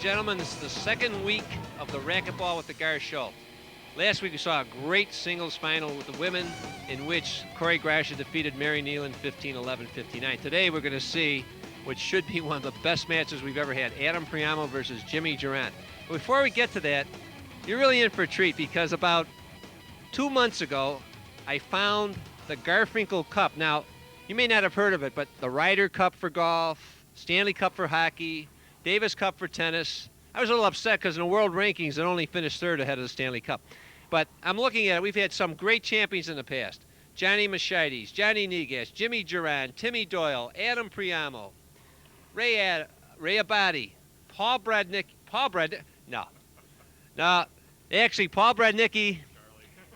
gentlemen, this is the second week of the Racquetball with the Gar show. Last week we saw a great singles final with the women in which Corey Grasha defeated Mary Nealon 15-11, 59. Today we're going to see what should be one of the best matches we've ever had, Adam Priamo versus Jimmy Juron. But before we get to that, you're really in for a treat because about 2 months ago, I found the Garfinkel Cup. Now, you may not have heard of it, but the Ryder Cup for golf, Stanley Cup for hockey, Davis Cup for tennis. I was a little upset because in the world rankings, it only finished third ahead of the Stanley Cup. But I'm looking at it. We've had some great champions in the past. Johnny Mashides, Johnny Negas, Jimmy Juron, Timmy Doyle, Adam Priamo, Ray Abadi, Paul Bradnicki. Actually, Paul Bradnicki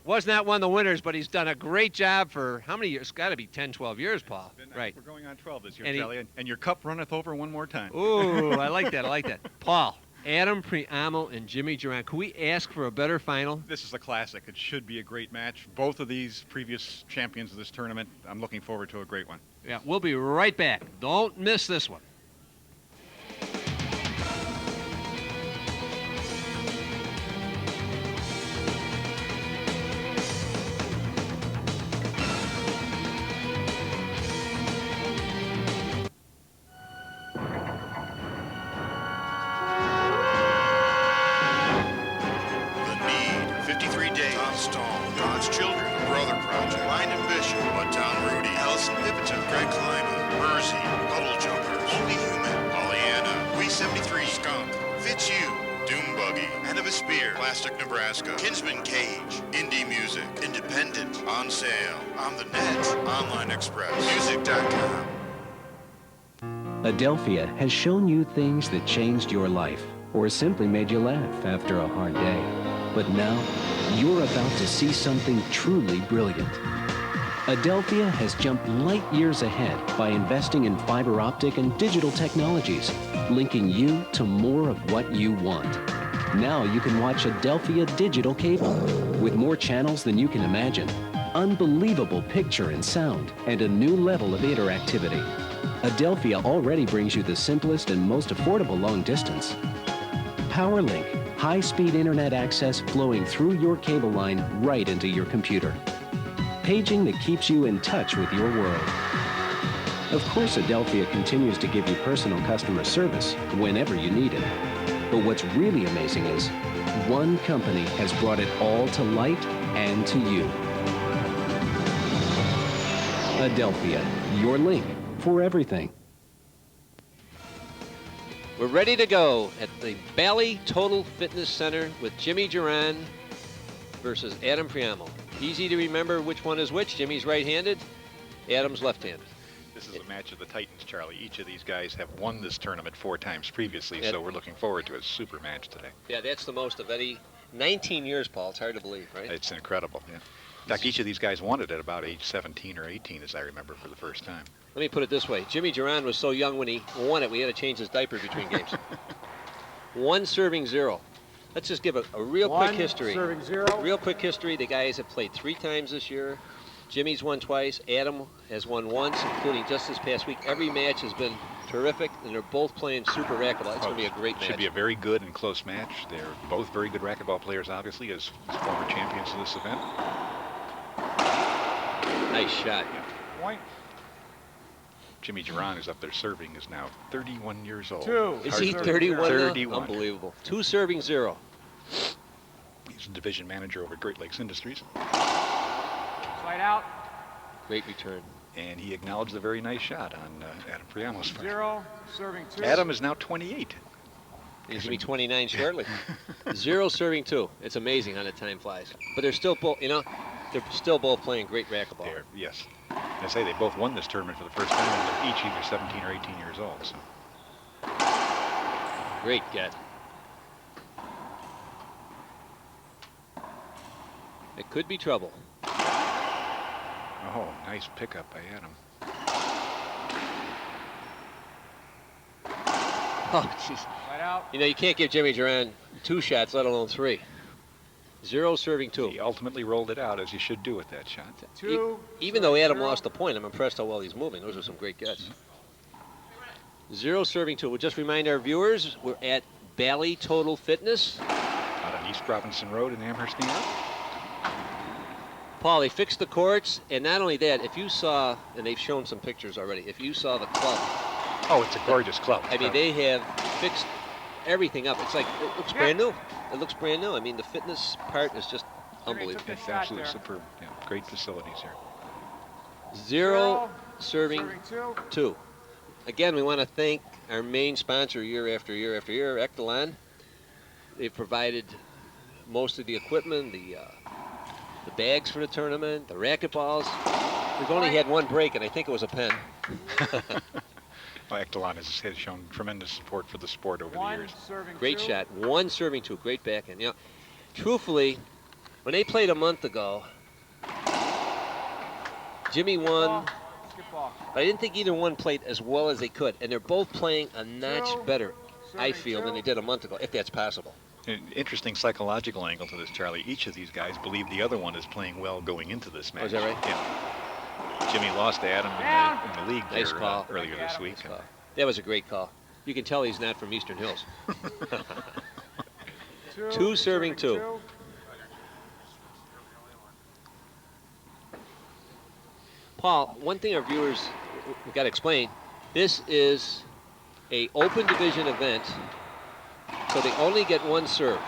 was not one of the winners, but he's done a great job for how many years? It's got to be 10, 12 years, Paul. Right. We're going on 12 this year, Charlie, and your cup runneth over one more time. Ooh, I like that. I like that. Paul, Adam Priamo and Jimmy Juron. Can we ask for a better final? This is a classic. It should be a great match. Both of these previous champions of this tournament. I'm looking forward to a great one. Yeah, we'll be right back. Don't miss this one. Nebraska, Kinsman Cage, Indie Music, Independent, on sale, on the net, Online Express, music.com. Adelphia has shown you things that changed your life or simply made you laugh after a hard day. But now, you're about to see something truly brilliant. Adelphia has jumped light years ahead by investing in fiber optic and digital technologies, linking you to more of what you want. Now you can watch Adelphia digital cable with more channels than you can imagine, unbelievable picture and sound, and a new level of interactivity. Adelphia already brings you the simplest and most affordable long distance. PowerLink, high-speed internet access flowing through your cable line right into your computer. Paging that keeps you in touch with your world. Of course, Adelphia continues to give you personal customer service whenever you need it. But what's really amazing is one company has brought it all to light and to you. Adelphia, your link for everything. We're ready to go at the Bally Total Fitness Center with Jimmy Juron versus Adam Priamo. Easy to remember which one is which. Jimmy's right-handed, Adam's left-handed. This is a match of the Titans, Charlie. Each of these guys have won this tournament 4 times previously, so we're looking forward to a super match today. Yeah, that's the most of any. 19 years, Paul. It's hard to believe, right? It's incredible, yeah. In fact, each of these guys won it at about age 17 or 18, as I remember, for the first time. Let me put it this way. Jimmy Juron was so young when he won it, we had to change his diaper between games. 1 serving 0. Let's just give a real quick history. 1 serving 0. Real quick history. The guys have played 3 times this year. Jimmy's won twice. Adam has won once, including just this past week. Every match has been terrific, and they're both playing super racquetball. It's going to be a great match. Should be a very good and close match. They're both very good racquetball players, obviously, as former champions of this event. Nice shot. Yeah. Point. Jimmy Juron is up there serving, is now 31 years old. 2. Is he 31 now? 31. Unbelievable. 2 serving 0. He's a division manager over at Great Lakes Industries. Slide out. Great return. And he acknowledged a very nice shot on Adam Priamo's part. 0, serving 2. Adam is now 28. He's going to be 29 shortly. 0 serving 2. It's amazing how the time flies. But they're still both, they're still both playing great racquetball. Yes. I say they both won this tournament for the first time, and they're each either 17 or 18 years old. So. Great get. It could be trouble. Oh, nice pickup by Adam. Oh, jeez. Right out. You can't give Jimmy Juron 2 shots, let alone 3. 0 serving 2. He ultimately rolled it out, as you should do with that shot. 2. Even though Adam lost the point, I'm impressed how well he's moving. Those are some great gets. 0 serving 2. We'll just remind our viewers, we're at Bally Total Fitness. Out on East Robinson Road in Amherst, New York. Paul, they fixed the courts, and not only that, if you saw, and they've shown some pictures already, if you saw the club. Oh, it's a gorgeous club. I mean, they have fixed everything up. It's like, it looks brand new. It looks brand new. I mean, the fitness part is just unbelievable. It's absolutely superb. Yeah, great facilities here. Zero serving two. Again, we want to thank our main sponsor year after year after year, Ektelon. They've provided most of the equipment, the bags for the tournament, the racquetballs. We've only had one break, and I think it was a pen. Well, Ektelon has shown tremendous support for the sport over the years. Great shot. One serving two. Great backhand. You know, truthfully, when they played a month ago, Jimmy won, but I didn't think either one played as well as they could. And they're both playing a notch better, I feel, than they did a month ago, if that's possible. An interesting psychological angle to this, Charlie. Each of these guys believe the other one is playing well going into this match. Oh, is that right? Yeah. Jimmy lost to Adam in the league Nice there, call. earlier this week. That was a great call. You can tell he's not from Eastern Hills. Two serving two. Paul, one thing our viewers, we've got to explain, this is a open division event, so they only get one serve.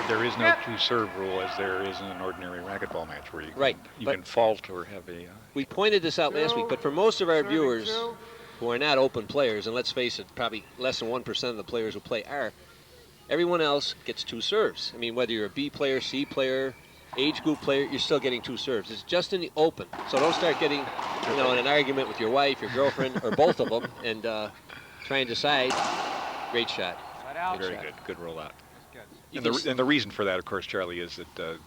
There is no two-serve rule as there is in an ordinary racquetball match where you can fault or have a... We pointed this out last week, but for most of our viewers who are not open players, and let's face it, probably less than 1% of the players who play are, everyone else gets two serves. I mean, whether you're a B player, C player, age group player, you're still getting two serves. It's just in the open. So don't start getting, in an argument with your wife, your girlfriend, or both of them, and try and decide. Great shot. Very good. Good rollout. And the reason for that, of course, Charlie, is that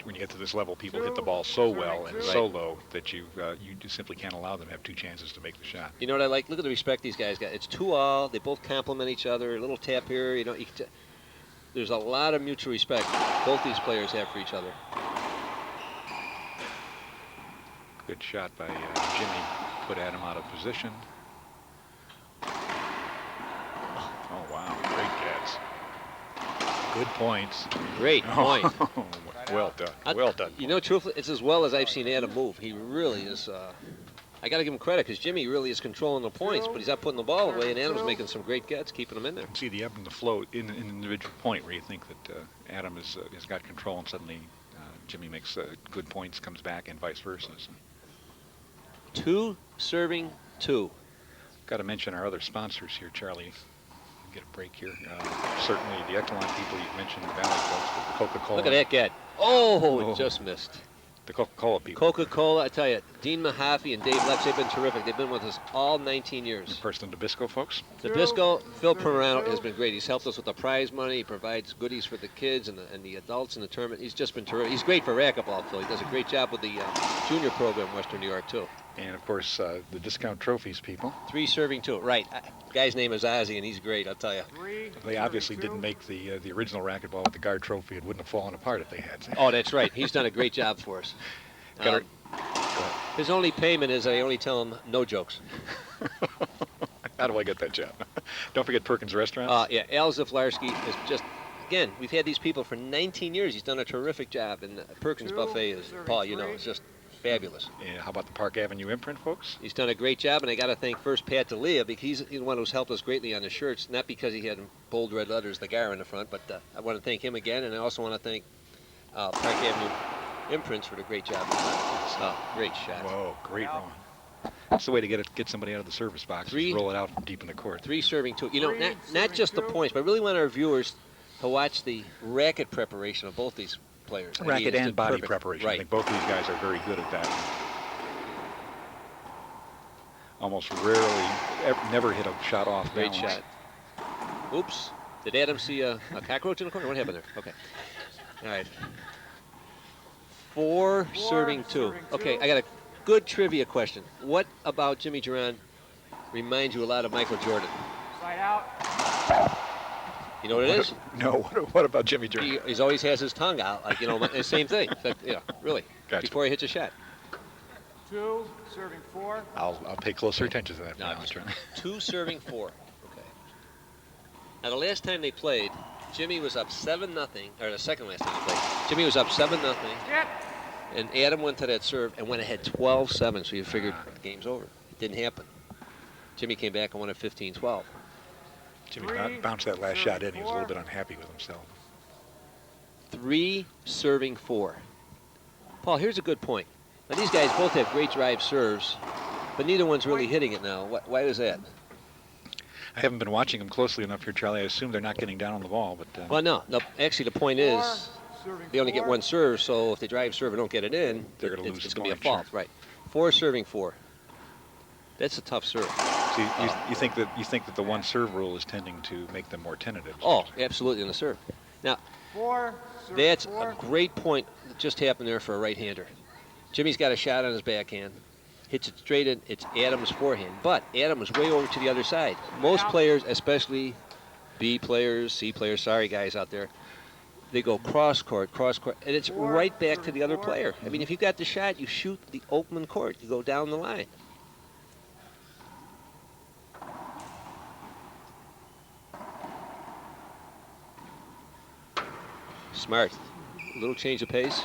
when you get to this level, people hit the ball so well and so low that you just simply can't allow them to have two chances to make the shot. You know what I like? Look at the respect these guys got. It's 2-all. They both complement each other. A little tap here. There's a lot of mutual respect both these players have for each other. Good shot by Jimmy. Put Adam out of position. Oh, wow. Great gets. Good points. Great point. Well done. Well done. You know, truthfully, it's as well as I've seen Adam move. He really is. I got to give him credit because Jimmy really is controlling the points, but he's not putting the ball away, and Adam's making some great gets, keeping them in there. See the ebb and the flow in an individual point where you think that Adam has got control, and suddenly Jimmy makes good points, comes back, and vice versa. So. Two serving two. Got to mention our other sponsors here, Charlie. Get a break here. Certainly the Ektelon people you mentioned, the Bally folks, but the Coca-Cola. Look at that get. Oh, it just missed. The Coca-Cola people. Coca-Cola, I tell you, Dean Mahaffey and Dave Lex, they've been terrific. They've been with us all 19 years. And first, the Nabisco folks. Nabisco, Phil Priamo has been great. He's helped us with the prize money. He provides goodies for the kids and the adults in the tournament. He's just been terrific. He's great for racquetball, Phil. He does a great job with the junior program in Western New York, too. And, of course, the Discount Trophies people. Three serving two. Right. Guy's name is Ozzy, and he's great, I'll tell you. They obviously didn't make the original racquetball with the Guard Trophy. It wouldn't have fallen apart if they had. Oh, that's right. He's done a great job for us. His only payment is I only tell him no jokes. How do I get that job? Don't forget Perkins Restaurants. Yeah, Al Zaflarski is just, again, we've had these people for 19 years. He's done a terrific job, and Perkins Buffet is, Paul, it's just fabulous. And how about the Park Avenue imprint, folks? He's done a great job, and I got to thank first Pat D'Elia because he's the one who's helped us greatly on the shirts, not because he had bold red letters, the Gar in the front, but I want to thank him again, and I also want to thank Park Avenue Imprints for the great job. Great shot. Whoa, great run. That's the way to get somebody out of the service box. Roll it out from deep in the court. Three serving two. Not just the points, but I really want our viewers to watch the racket preparation of both these players. Racket and body preparation. Right. I think both these guys are very good at that. Almost rarely, never hit a shot off balance. Great shot. Oops. Did Adam see a cockroach in the corner? What happened there? Okay. All right. Four serving two. Okay, I got a good trivia question. What about Jimmy Juron reminds you a lot of Michael Jordan? Side out. You know what it is? No. What about Jimmy Juron? He always has his tongue out, like, the same thing. Really. Gotcha. Before he hits a shot. Two serving four. I'll pay closer attention to that. No, two serving four. Okay. Now, the last time they played, Jimmy was up 7-0, or the second last time they played, Jimmy was up 7-0, and Adam went to that serve and went ahead 12-7, so you figured the game's over. It didn't happen. Jimmy came back and won at 15-12. Jimmy bounced that last shot in. He was a little bit unhappy with himself. 3 serving 4. Paul, here's a good point. Now, these guys both have great drive serves, but neither one's really hitting it now. Why is that? I haven't been watching them closely enough here, Charlie. I assume they're not getting down on the ball, but... Well, no. Actually, the point is they only get 1 serve, so if they drive serve and don't get it in, they're going to lose. It's going to be a fault, right? 4 serving 4. That's a tough serve. So you think that the 1 serve rule is tending to make them more tentative? Oh, absolutely, in the serve. Now, that's a great point that just happened there for a right-hander. Jimmy's got a shot on his backhand. Hits it straight in. It's Adams' forehand. But Adam was way over to the other side. Most players, especially B players, C players, sorry guys out there, they go cross-court, and it's right back to the other player. I mean, if you got the shot, you shoot the open court. You go down the line. Smart. A little change of pace.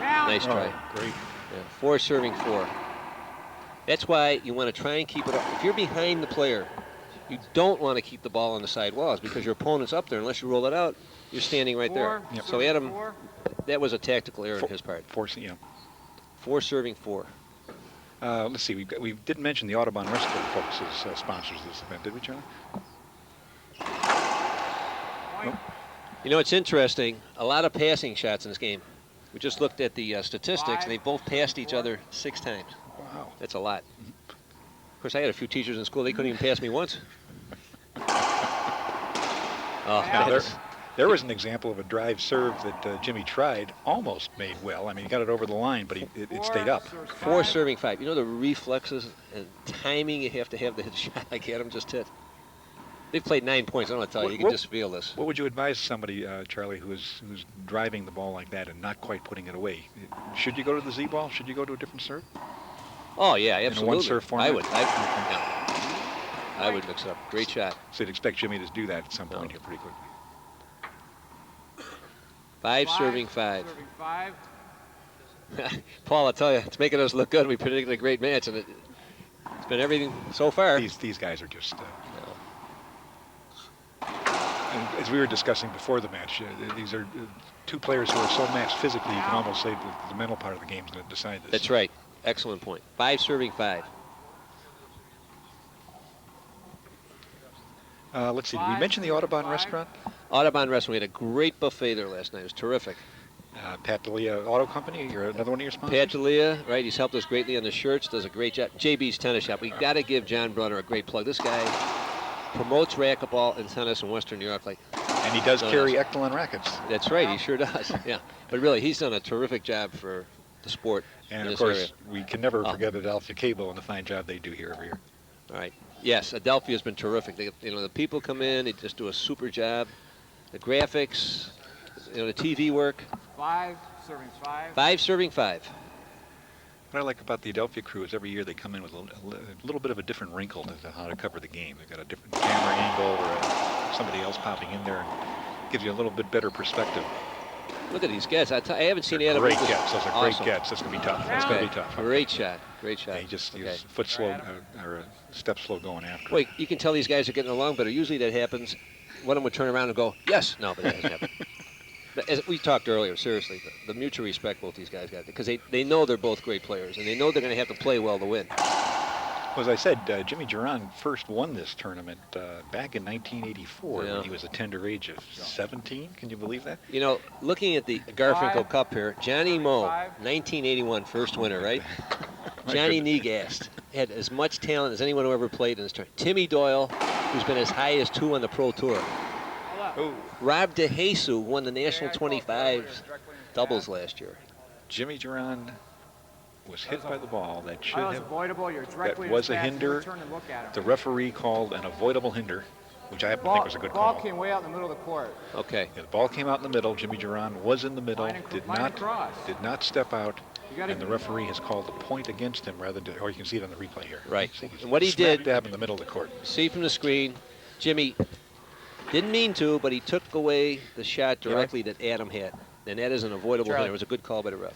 Nice try. Oh, great. Yeah, 4 serving 4. That's why you want to try and keep it up. If you're behind the player, you don't want to keep the ball on the side walls because your opponent's up there. Unless you roll it out, you're standing right there. Yep. So Adam, that was a tactical error on his part. 4 serving 4. Let's see. We didn't mention the Audubon Restaurant folks as sponsors of this event, did we, Charlie? Nope. You know, it's interesting. A lot of passing shots in this game. We just looked at the statistics, and they both passed each other 6 times. Wow. That's a lot. Of course, I had a few teachers in school. They couldn't even pass me once. Now, there was an example of a drive serve that Jimmy tried, almost made well. I mean, he got it over the line, but it stayed up. 4 serving 5. You know the reflexes and timing you have to have to hit a shot like Adam just hit? They've played 9 points. I don't want to tell you. You can just feel this. What would you advise somebody, Charlie, who's driving the ball like that and not quite putting it away? Should you go to the Z ball? Should you go to a different serve? Oh, yeah, absolutely. In a 1 serve format? I would mix it up. Great shot. So you'd expect Jimmy to do that at some point here pretty quickly. 5 serving 5. Paul, I'll tell you, it's making us look good. We predicted a great match, and it's been everything so far. These guys are just... And as we were discussing before the match, these are 2 players who are so matched physically, you can almost say that the mental part of the game is going to decide this. That's right. Excellent point. 5 serving 5. Let's see. Did we mention the Audubon Restaurant? Audubon Restaurant. We had a great buffet there last night. It was terrific. Pat D'Elia Auto Company, you're another one of your sponsors? Pat D'Elia, right? He's helped us greatly on the shirts. Does a great job. JB's Tennis Shop. We got to give John Brunner a great plug. This guy promotes racquetball and tennis in Western New York. And he does carry Ektelon rackets. That's right, he sure does. Yeah, but really, he's done a terrific job for the sport. And of course, we can never forget Adelphia Cable and the fine job they do here every year. All right. Yes, Adelphia has been terrific. The people come in, they just do a super job. The graphics, the TV work. 5 serving 5. 5 serving 5. What I like about the Adelphia crew is every year they come in with a little bit of a different wrinkle to how to cover the game. They've got a different camera angle or somebody else popping in there and gives you a little bit better perspective. Look at these gets. I haven't seen Adam. Great gets. Those are great gets. That's going to be tough. That's going to be tough. Great shot. Great shot. Yeah, he just was foot slow or a step slow going after. Wait, you can tell these guys are getting along better. Usually that happens. One of them would turn around and go, yes. No, but that hasn't happened. But as we talked earlier, seriously, the mutual respect both these guys got, because they know they're both great players, and they know they're going to have to play well to win. Well, as I said, Jimmy Juron first won this tournament back in 1984 when he was a tender age of 17. Can you believe that? You know, looking at the Garfinkel Cup here, Johnny Moe, 1981 first winner, right? Johnny Negast had as much talent as anyone who ever played in this tournament. Timmy Doyle, who's been as high as 2 on the Pro Tour. Oh. Rob DeJesus won the National 25 doubles last year. Jimmy Juron was hit by the ball that should have. Avoidable. You're directly that was a hinder. The referee called an avoidable hinder, which I happen to think was a good call. The ball came way out in the middle of the court. Okay. Yeah, the ball came out in the middle. Jimmy Juron was in the middle. Did not step out. and the referee has called a point against him rather than, or you can see it on the replay here. Right. See, And what he smack did, dab in the middle of the court. see from the screen, Jimmy didn't mean to, but he took away the shot directly that Adam had. And that is an avoidable Charlie. hit. It was a good call by the ref.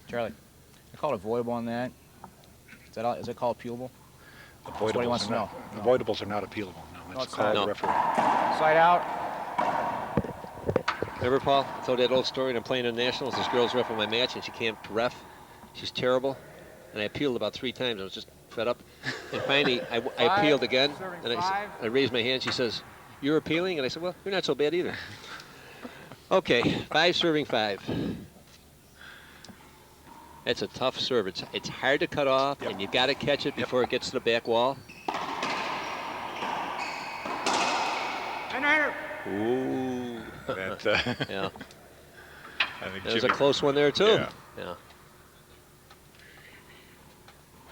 Charlie, I called avoidable on that. Is that all, is it called appealable? Avoidables what he wants are to not, know. Avoidables are not appealable. No, it's it's called not. the referee. Side out. Remember, Paul? I told that old story when I'm playing in Nationals. This girl's ref on my match, and she can't ref. She's terrible. And I appealed about 3 times. I was just fed up. And finally, I appealed again. And I raised my hand. She says, "You're appealing?" And I said, "Well, you're not so bad either." Okay, 5 serving 5. That's a tough serve. It's hard to cut off, and you got to catch it before it gets to the back wall. Ooh. That, Yeah. I think That was a Jimmy- close one there, too. Yeah.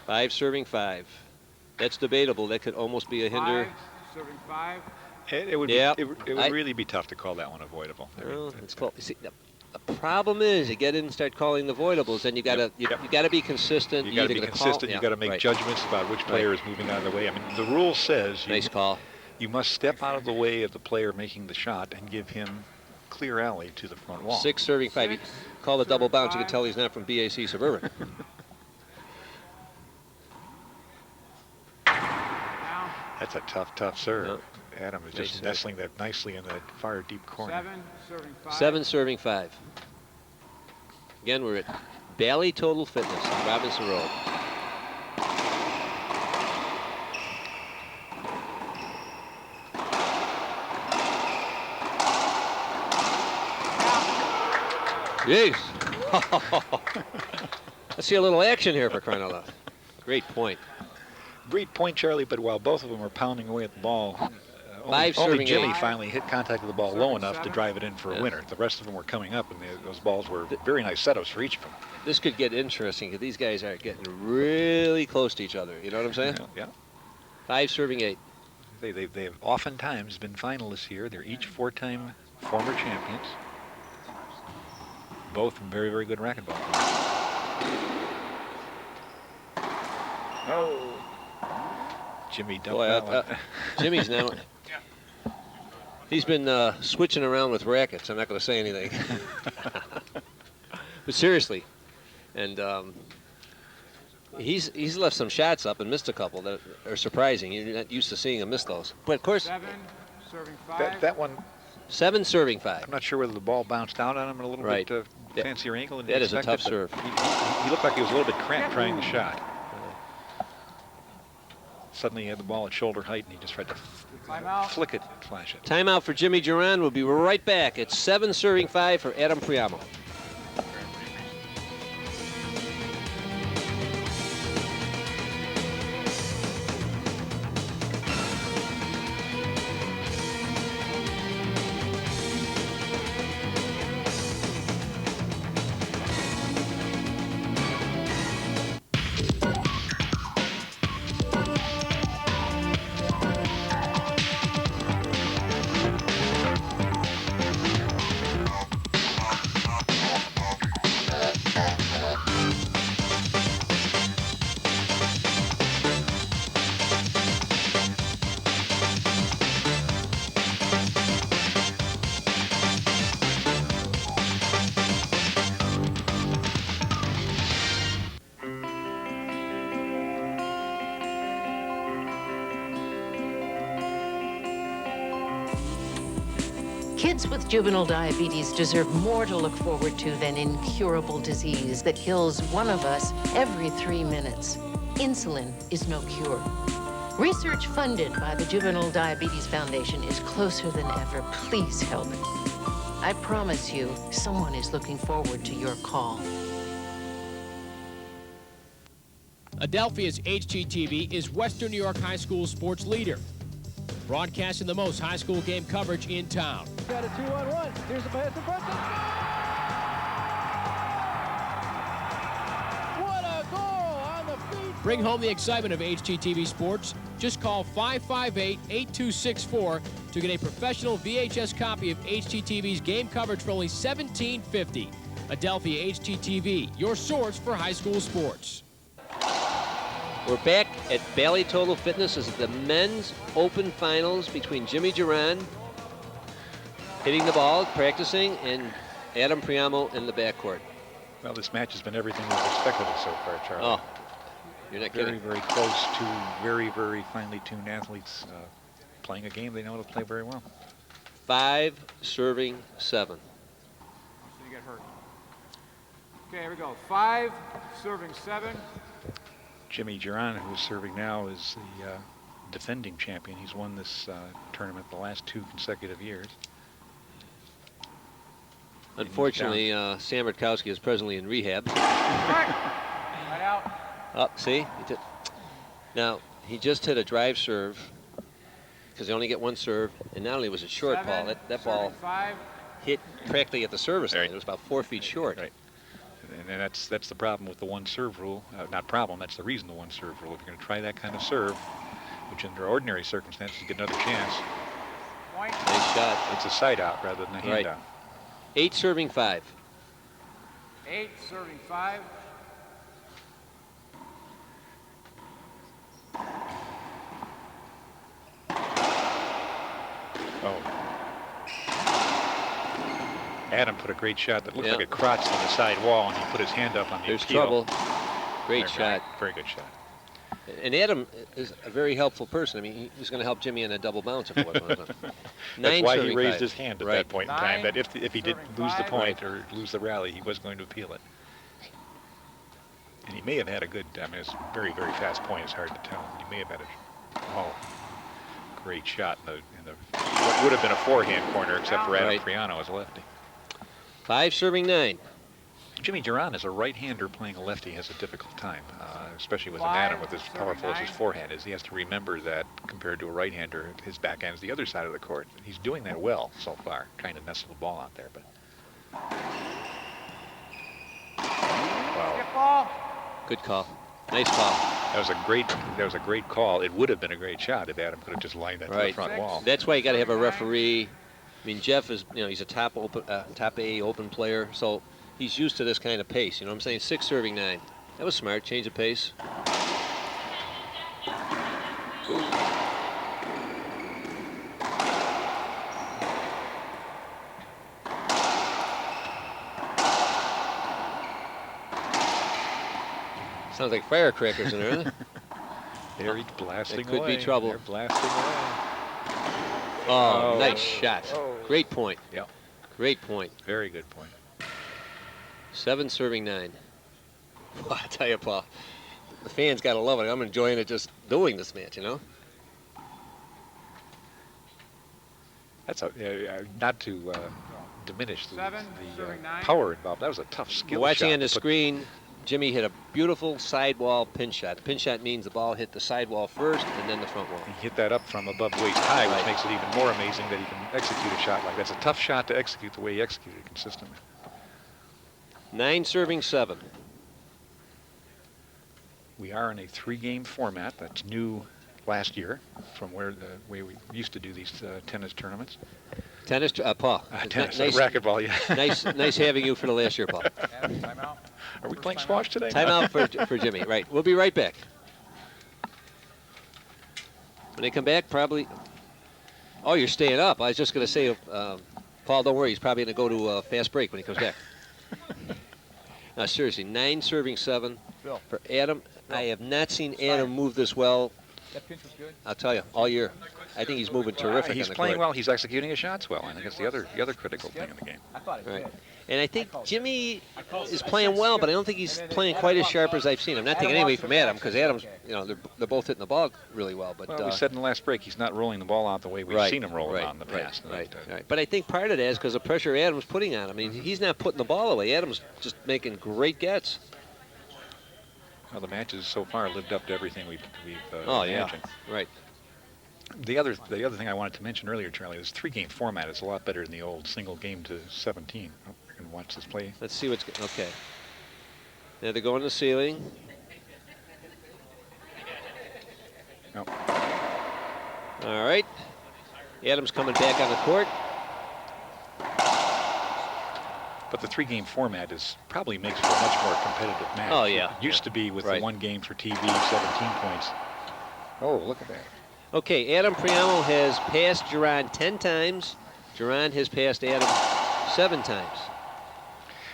5 serving 5. That's debatable. That could almost be a hinder. 5 serving 5. It would, Yep. it would really be tough to call that one avoidable. I mean, Well, it's close. You see, the problem is you get in and start calling the voidables, then you gotta you gotta be consistent. you got to either be gonna consistent. Call, You got to make right. judgments about which player is moving out of the way. I mean, the rule says Nice call. you must step out of the way of the player making the shot and give him clear alley to the front wall. 6 serving 5. You call the double bounce, you can tell he's not from BAC Suburban. That's a tough serve. Yep. Adam is Nice just serve. nestling that nicely in that far deep corner. 7 serving 5. 7 serving 5. Again, we're at Bally Total Fitness on Robinson Road. Jeez. Let's see a little action here for crying out loud. Great point. Great point, Charlie, but while both of them were pounding away at the ball, Five only serving Jimmy 8. finally hit contact with the ball low enough to drive it in for a winner. The rest of them were coming up, and those balls were very nice setups for each of them. This could get interesting because these guys are getting really close to each other. You know what I'm saying? Yeah. 5 serving 8. They have oftentimes been finalists here. They're each 4-time former champions. Both very, very good racquetball. Oh. Jimmy dumped Boy, that one. Jimmy's now. He's been switching around with rackets. I'm not going to say anything. But seriously, and he's left some shots up and missed a couple that are surprising. You're not used to seeing him miss those. But of course, 7 serving 5. That one, 7 serving 5. I'm not sure whether the ball bounced out on him at a little Right. bit fancier angle. Than That is a expected, tough serve. He looked like he was a little bit cramped trying the shot. Suddenly he had the ball at shoulder height, and he just tried to Timeout. flick it, flash it. Timeout for Jimmy Juron. We'll be right back. It's 7 serving 5 for Adam Priamo. Kids with juvenile diabetes deserve more to look forward to than incurable disease that kills one of us every 3 minutes. Insulin is no cure. Research funded by the Juvenile Diabetes Foundation is closer than ever. Please help. I promise you, someone is looking forward to your call. Adelphia's HGTV is Western New York High School sports leader, broadcasting the most high school game coverage in town. Got a 2-on-1. Here's the pass in front. What a goal on the feet. Bring home the excitement of HGTV sports. Just call 558-8264 to get a professional VHS copy of HGTV's game coverage for only $17.50. Adelphia HGTV, your source for high school sports. We're back at Bally Total Fitness. This is the men's open finals between Jimmy Juron, hitting the ball, practicing, and Adam Priamo in the backcourt. Well, this match has been everything we've expected it so far, Charlie. Oh, you're not Very, kidding. very close to very, very finely tuned athletes playing a game they know how to play very well. 5 serving 7. You get hurt. Okay, here we go. 5 serving 7. Jimmy Juron, who is serving now, is the defending champion. He's won this tournament the last 2 consecutive years. Unfortunately, Sam Rutkowski is presently in rehab. Right out. Up, see? Now, he just hit a drive serve because they only get 1 serve, and not only was it short 7, ball, that ball 5. hit practically at the service line. Right. It was about 4 feet short. Right. And that's the problem with the 1 serve rule. Not problem, that's the reason the 1 serve rule. If you're going to try that kind of serve, which under ordinary circumstances you get another chance, Point. Nice shot. it's a side out rather than a hand Right. out. 8 serving 5. 8 serving 5. Oh. Adam put a great shot that looked Yeah. like it crotched on the side wall, and he put his hand up on the There's appeal. trouble. Great shot. Very good shot. And Adam is a very helpful person. I mean, he was going to help Jimmy in a double bounce if it wasn't. That's 9 why he serving raised 5. his hand at Right. that point in time, 9 that if he did serving lose the 5. point or lose the rally, he was going to appeal it. And he may have had a good, I mean, it's a very, very fast point. It's hard to tell. He may have had great shot in the what would have been a forehand corner, except for Adam Right. Priamo as a lefty. 5 serving 9. Jimmy Juron, as a right-hander playing a lefty, has a difficult time, especially with an 5 Adam with as serving powerful as his 9. forehand is. He has to remember that compared to a right-hander, his backhand is the other side of the court. He's doing that well so far, trying to nestle the ball out there. But wow, Skip ball. Good call. Nice call. that was a great call. It would have been a great shot if Adam could have just lined that to the Right. front wall. That's why you got to have a referee. I mean, Jeff is, he's a top A open player, so he's used to this kind of pace. You know what I'm saying? 6 serving 9. That was smart. Change of pace. Sounds like firecrackers in there. There he's blasting It could away. be trouble. They're blasting away. Oh, Oh. nice shot. Oh. Great point. Yep. Great point. Very good point. 7 serving 9. Well, I tell you, Paul, the fans got to love it. I'm enjoying it just doing this match, you know? That's not to diminish the 7 serving 9. power involved. That was a tough skill We're watching shot on the to put- screen, Jimmy hit a beautiful sidewall pin shot. Pin shot means the ball hit the sidewall first and then the front wall. He hit that up from above waist high, which Right. makes it even more amazing that he can execute a shot like that. It's a tough shot to execute the way he executed it consistently. 9 serving 7. We are in a 3-game format. That's new last year from where the way we used to do these tennis tournaments. Tennis, Paul. Tennis, nice, racquetball, yeah. nice having you for the last year, Paul. Timeout. Are we playing squash today? Timeout for Jimmy. Right. We'll be right back. When they come back, probably. Oh, you're staying up. I was just going to say, Paul, don't worry. He's probably going to go to a fast break when he comes back. No, seriously, 9 serving 7 Bill. for Adam. I have not seen Adam move this well, That pinch was good. I'll tell you, all year. I think he's moving terrific He's on the playing court. well. He's executing his shots well. I think that's the other critical thing in the game. I thought it Right. did. And I think Jimmy is playing well, but I don't think he's playing quite as sharp as I've seen him. Not taking anything away from Adam, because Adam's, they're both hitting the ball really well. But Well, we said in the last break he's not rolling the ball out the way we've right, seen him roll right, it out in the past. Right, That, right. But I think part of that is because the pressure Adam's putting on him. I mean, he's not putting the ball away. Adam's just making great gets. Well, the matches so far lived up to everything we've Oh, yeah. imagined. Right. The other thing I wanted to mention earlier, Charlie, this 3-game format is a lot better than the old single game to 17. Oh, we're going to watch this play. Let's see what's okay. Now they're going to the ceiling. No. All right. Adam's coming back on the court. But the 3-game format probably makes for a much more competitive match. Oh, yeah. It used to be with Right. the 1 game for TV, 17 points. Oh, look at that. Okay, Adam Priamo has passed Juron 10 times. Juron has passed Adam 7 times.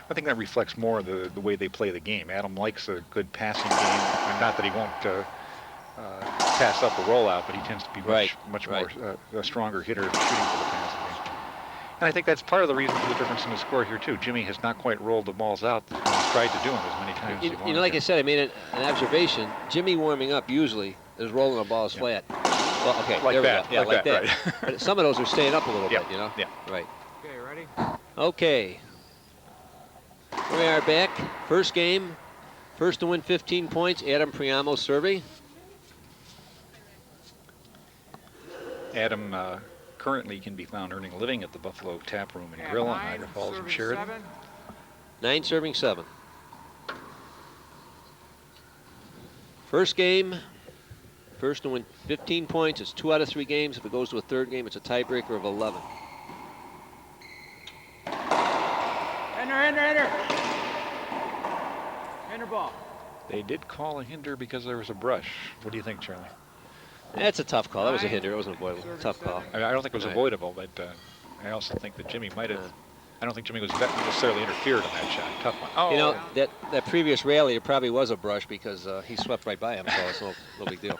I think that reflects more the way they play the game. Adam likes a good passing game, and not that he won't pass up a rollout, but he tends to be much more a stronger hitter shooting for the passing game. And I think that's part of the reason for the difference in the score here too. Jimmy has not quite rolled the balls out when he's tried to do them as many times as he wanted. You know, like I said, I made an observation. Jimmy warming up usually is rolling the balls flat. Well, okay, like there that, we go. Yeah, like that. right. But some of those are staying up a little Yeah, bit, you know? yeah. Right. Okay, ready? Okay. Here we are back. First game. First to win 15 points, Adam Priamo serving. Adam currently can be found earning a living at the Buffalo Tap Room and Grill on Niagara Falls and Sheridan. 9 serving 7. First game. First to win 15 points. It's 2 out of 3 games. If it goes to a third game, it's a tiebreaker of 11. Hinder. Hinder ball. They did call a hinder because there was a brush. What do you think, Charlie? That's a tough call. That was a hinder. It wasn't avoidable. Tough call. I don't think it was avoidable, but I also think that Jimmy might have. I don't think Jimmy was necessarily interfered on that shot. Tough one. Oh, You know, that previous rally, it probably was a brush because he swept right by him, so it's no big deal.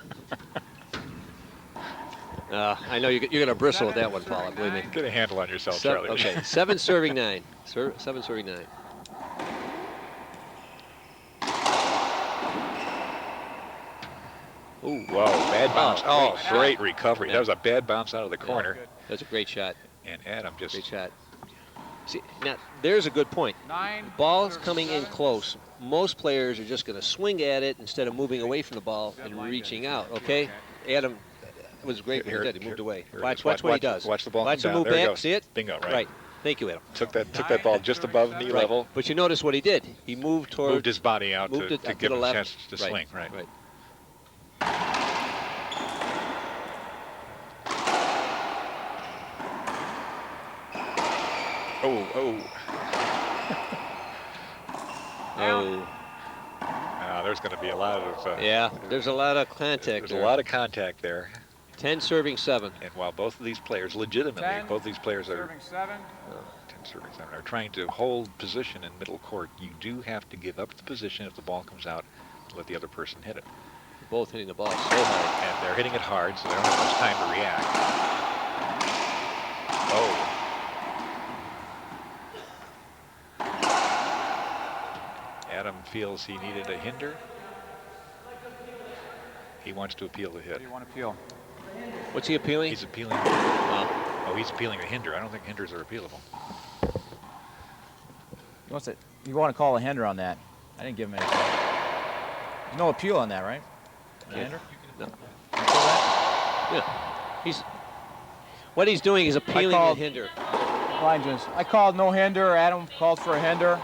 I know you're going to bristle with that one, Paula, believe me. Get a handle on yourself, Charlie. Okay, 7 serving 9. 7 serving 9. Ooh, whoa, bad bounce. Oh, great recovery. Yeah. That was a bad bounce out of the corner. That's a great shot. And Adam just... Great shot. See, now, there's a good point. 9. Ball's coming in close. Most players are just going to swing at it instead of moving away from the ball and reaching out, okay? Adam was great when he did. He moved away. Watch what he does. Watch the ball Watch come him move down. There it back. goes. See it? Bingo, right. Right. Thank you, Adam. Took that ball just above knee Right. level. But you notice what he did. He moved toward... Moved his body out to give him a chance to Right. swing. Right. Right. Oh. Oh. There's going to be a lot of... Yeah, there's a lot of contact There's there. a lot of contact there. 10 serving 7. And while both of these players, legitimately, 10, both these players are... Serving 7. 10 serving 7 are trying to hold position in middle court. You do have to give up the position if the ball comes out to let the other person hit it. Both hitting the ball so hard. And they're hitting it hard, so they don't have much time to react. Oh. Adam feels he needed a hinder. He wants to appeal the hit. What do you want to appeal? What's he appealing? He's appealing. Oh, he's appealing a hinder. I don't think hinders are appealable. You want to call a hinder on that? I didn't give him any. There's no appeal on that, right? Hinder? No. You feel that? Yeah. What he's doing is appealing a hinder. Line judges. I called no hinder. Adam called for a hinder.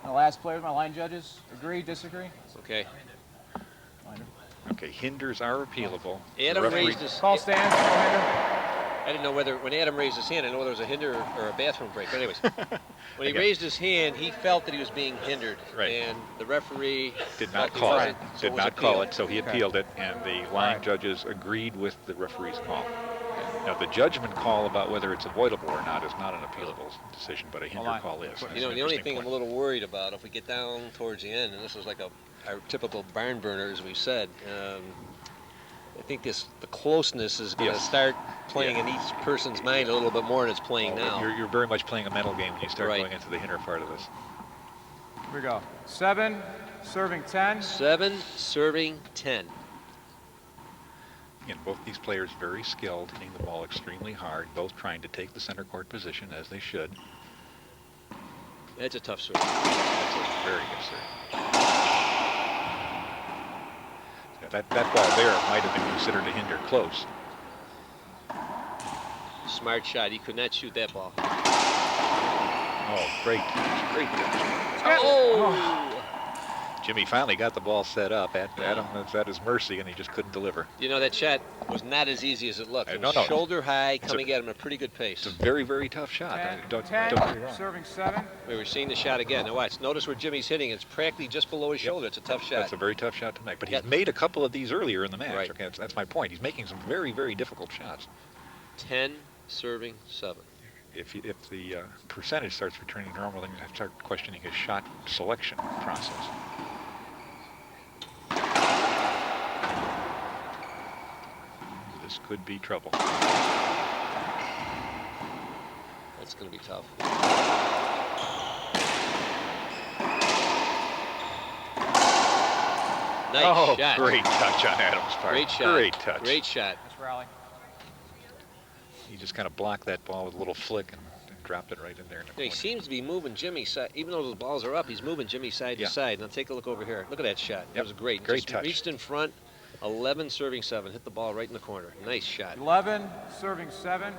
The last players, my line judges, agree, disagree? Okay. Okay, hinders are appealable. Adam raised his... Call stands, no hinder. I didn't know whether, when Adam raised his hand, I know whether it was a hinder or a bathroom break. But anyways, when he raised his hand, he felt that he was being hindered. Right. And the referee... Did not call it. Did not call it, so he appealed it, and the line judges agreed with the referee's call. Now, the judgment call about whether it's avoidable or not is not an appealable decision, but a hinder call is. You know, the only thing I'm a little worried about, if we get down towards the end, and this is like our typical barn burner, as we said, I think the closeness is going to start playing in each person's mind a little bit more than it's playing now. You're very much playing a mental game when you start going into the hinder part of this. Here we go. 7 serving 10. 7 serving 10. Again, both these players very skilled, hitting the ball extremely hard, both trying to take the center court position as they should. That's a tough serve. That's a very good serve. That ball there might have been considered a hinder close. Smart shot. He could not shoot that ball. Oh, great. Great. Oh! Jimmy finally got the ball set up. Adam was at his mercy, and he just couldn't deliver. You know, that shot was not as easy as it looked. It No, was no. shoulder high, coming at him at a pretty good pace. It's a very, very tough shot. 10, Don't 10, get me wrong. serving 7. We were seeing the shot again. Now watch. Notice where Jimmy's hitting. It's practically just below his shoulder. It's a tough shot. That's a very tough shot to make. But he's Yep. made a couple of these earlier in the match. Right. Okay, that's my point. He's making some very, very difficult shots. 10, serving 7. If the percentage starts returning to normal, then you have to start questioning his shot selection process. This could be trouble. That's going to be tough. Nice shot. Great touch on Adams' part. Great shot. Great touch. Great shot. Nice rally. He just kind of blocked that ball with a little flick and dropped it right in there. In the He corner. seems to be moving Jimmy's side. Even though the balls are up, he's moving Jimmy side to side. Now take a look over here. Look at that shot. That was great. Great Just touch. reached in front. 11, serving 7. Hit the ball right in the corner. Nice shot. 11, serving 7.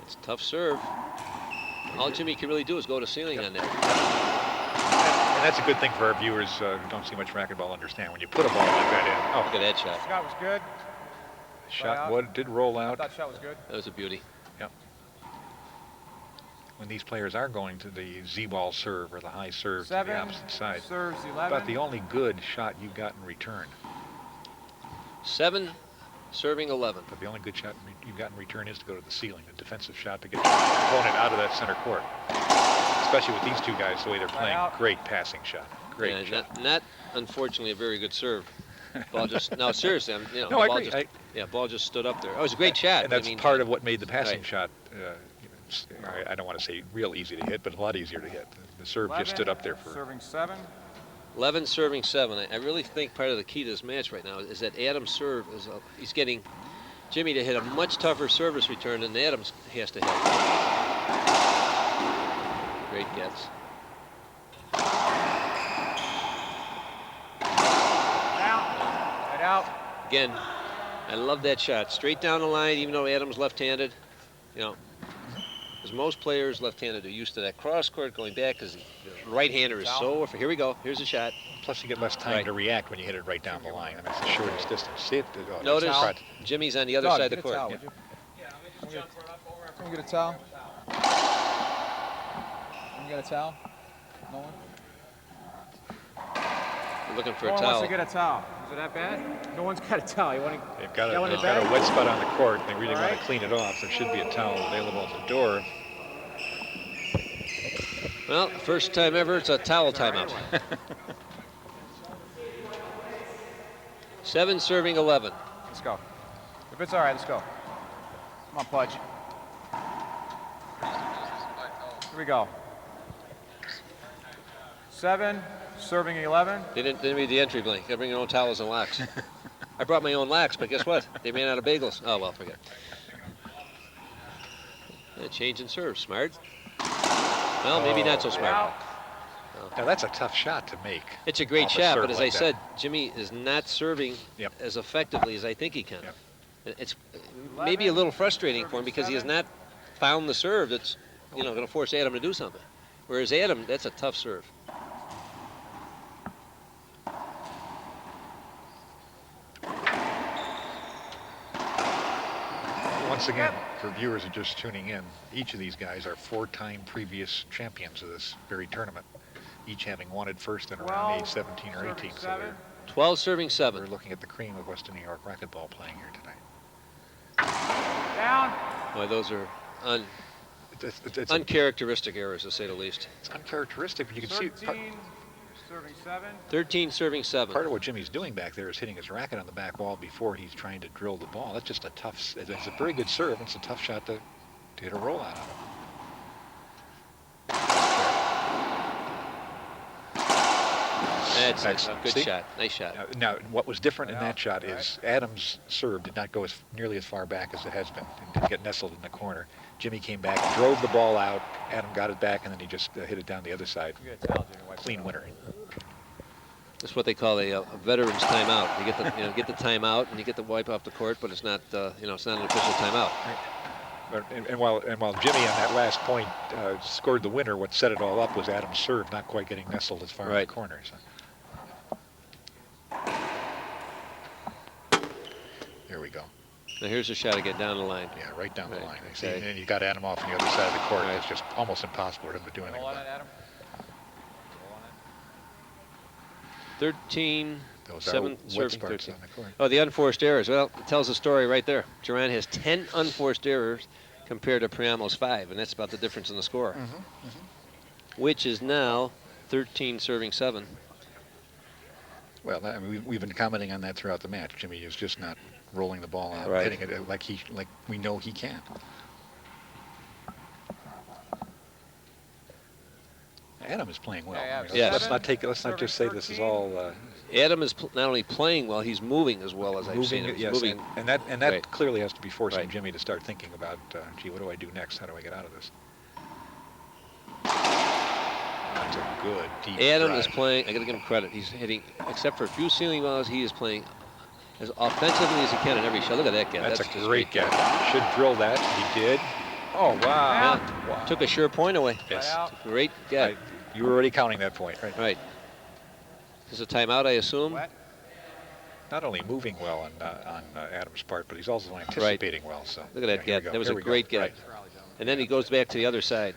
It's a tough serve. All Jimmy can really do is go to ceiling on there. And that's a good thing for our viewers who don't see much racquetball understand. When you put a ball like that in, Look at that shot. Shot was good. shot did roll I out. thought shot was good. That was a beauty. Yep. When these players are going to the Z-ball serve or the high serve to 7, the opposite side, serves 11. about the only good shot you got in return. 7, serving 11. But the only good shot you've got in return is to go to the ceiling, a defensive shot to get the opponent out of that center court. Especially with these two guys, the way they're playing. out. Great passing shot. Great Yeah, shot. not unfortunately a very good serve. Ball just no seriously. No, the I ball agree. just, ball just stood up there. Oh, it was a great shot. And that's part of what made the passing Right. shot, I don't want to say real easy to hit, but a lot easier to hit. The serve just stood up there for. Serving 7. 11, serving 7. I really think part of the key to this match right now is that Adams' serve is he's getting Jimmy to hit a much tougher service return than Adams has to hit. Great gets. Right out. Again, I love that shot. Straight down the line, even though Adams left-handed. You know, because most players left-handed are used to that cross court going back because the right-hander is so. Here we go. Here's a shot. Plus, you get less time to react when you hit it right down the line, and that's the shortest distance. See it? Notice Jimmy's on the other side of the court. Can we get a towel? Can we get a towel? No one? We're looking for No a one towel. wants to get a towel. Is it that bad? No one's got a towel. You want to? They've got That one a is bad? wet spot on the court. They really All want right. to clean it off. There should be a towel available at the door. Well, first time ever, it's a towel timeout. 7, serving 11. Let's go. If it's all right, let's go. Come on, Pudge. Here we go. 7, serving 11. They didn't read the entry blank. Gotta bring your own towels and locks. I brought my own locks, but guess what? They ran out of bagels. Oh, well, forget. Change in serve. Smart. Well, maybe not so smart. Now, that's a tough shot to make. It's a great off a shot, serve but as like I that. said, Jimmy is not serving as effectively as I think he can. It's maybe a little frustrating for him because he has not found the serve that's, going to force Adam to do something. Whereas Adam, that's a tough serve. Once again, for viewers who are just tuning in, each of these guys are 4-time previous champions of this very tournament, each having won it first in around age 17 or 18. So 12, serving 7. we're looking at the cream of Western New York racquetball playing here tonight. Down. Boy, those are It's uncharacteristic errors, to say the least. It's uncharacteristic, but you can see 13, serving 7. 13, serving 7. part of what Jimmy's doing back there is hitting his racket on the back wall before he's trying to drill the ball. That's just a tough, it's a very good serve. It's a tough shot to hit a rollout out of. That's a good See? shot. Nice shot. Now, what was different in that shot is Adams' serve did not go nearly as far back as it has been. It didn't get nestled in the corner. Jimmy came back, drove the ball out. Adam got it back, and then he just hit it down the other side. Clean winner. That's what they call a veteran's timeout. You get the timeout and you get the wipe off the court, but it's not it's not an official timeout. And while Jimmy on that last point scored the winner, what set it all up was Adam's serve not quite getting nestled as far in the corner. So. There we go. Now here's a shot to get down the line. Yeah, right down the line. Okay. And you got Adam off on the other side of the court. It's just almost impossible for him to do anything about it. Adam. 13, 7, serving 13. The oh, the unforced errors. Well, it tells the story right there. Juron has 10 unforced errors compared to Priamo's 5, and that's about the difference in the score. Which is now 13 serving 7. Well, we've been commenting on that throughout the match. Jimmy is just not rolling the ball out, hitting it like we know he can. Adam is playing well. Yes. Let's not just say this is all. Adam is not only playing well, he's moving as well as I've seen him. Yes, moving. And that clearly has to be forcing Jimmy to start thinking about, gee, what do I do next? How do I get out of this? That's a good deep Adam drive. is playing. I got to give him credit. He's hitting, except for a few ceiling balls, he is playing as offensively as he can in every shot. Look at that get. That's a great get. Should drill that. He did. Oh, wow. Wow. Took a sure point away. Yes. Great get. You were already counting that point, right? Right. This is a timeout, I assume. Not only moving well on Adam's part, but he's also anticipating well. So look at that get. That was a great get. Right. And then he goes back to the other side.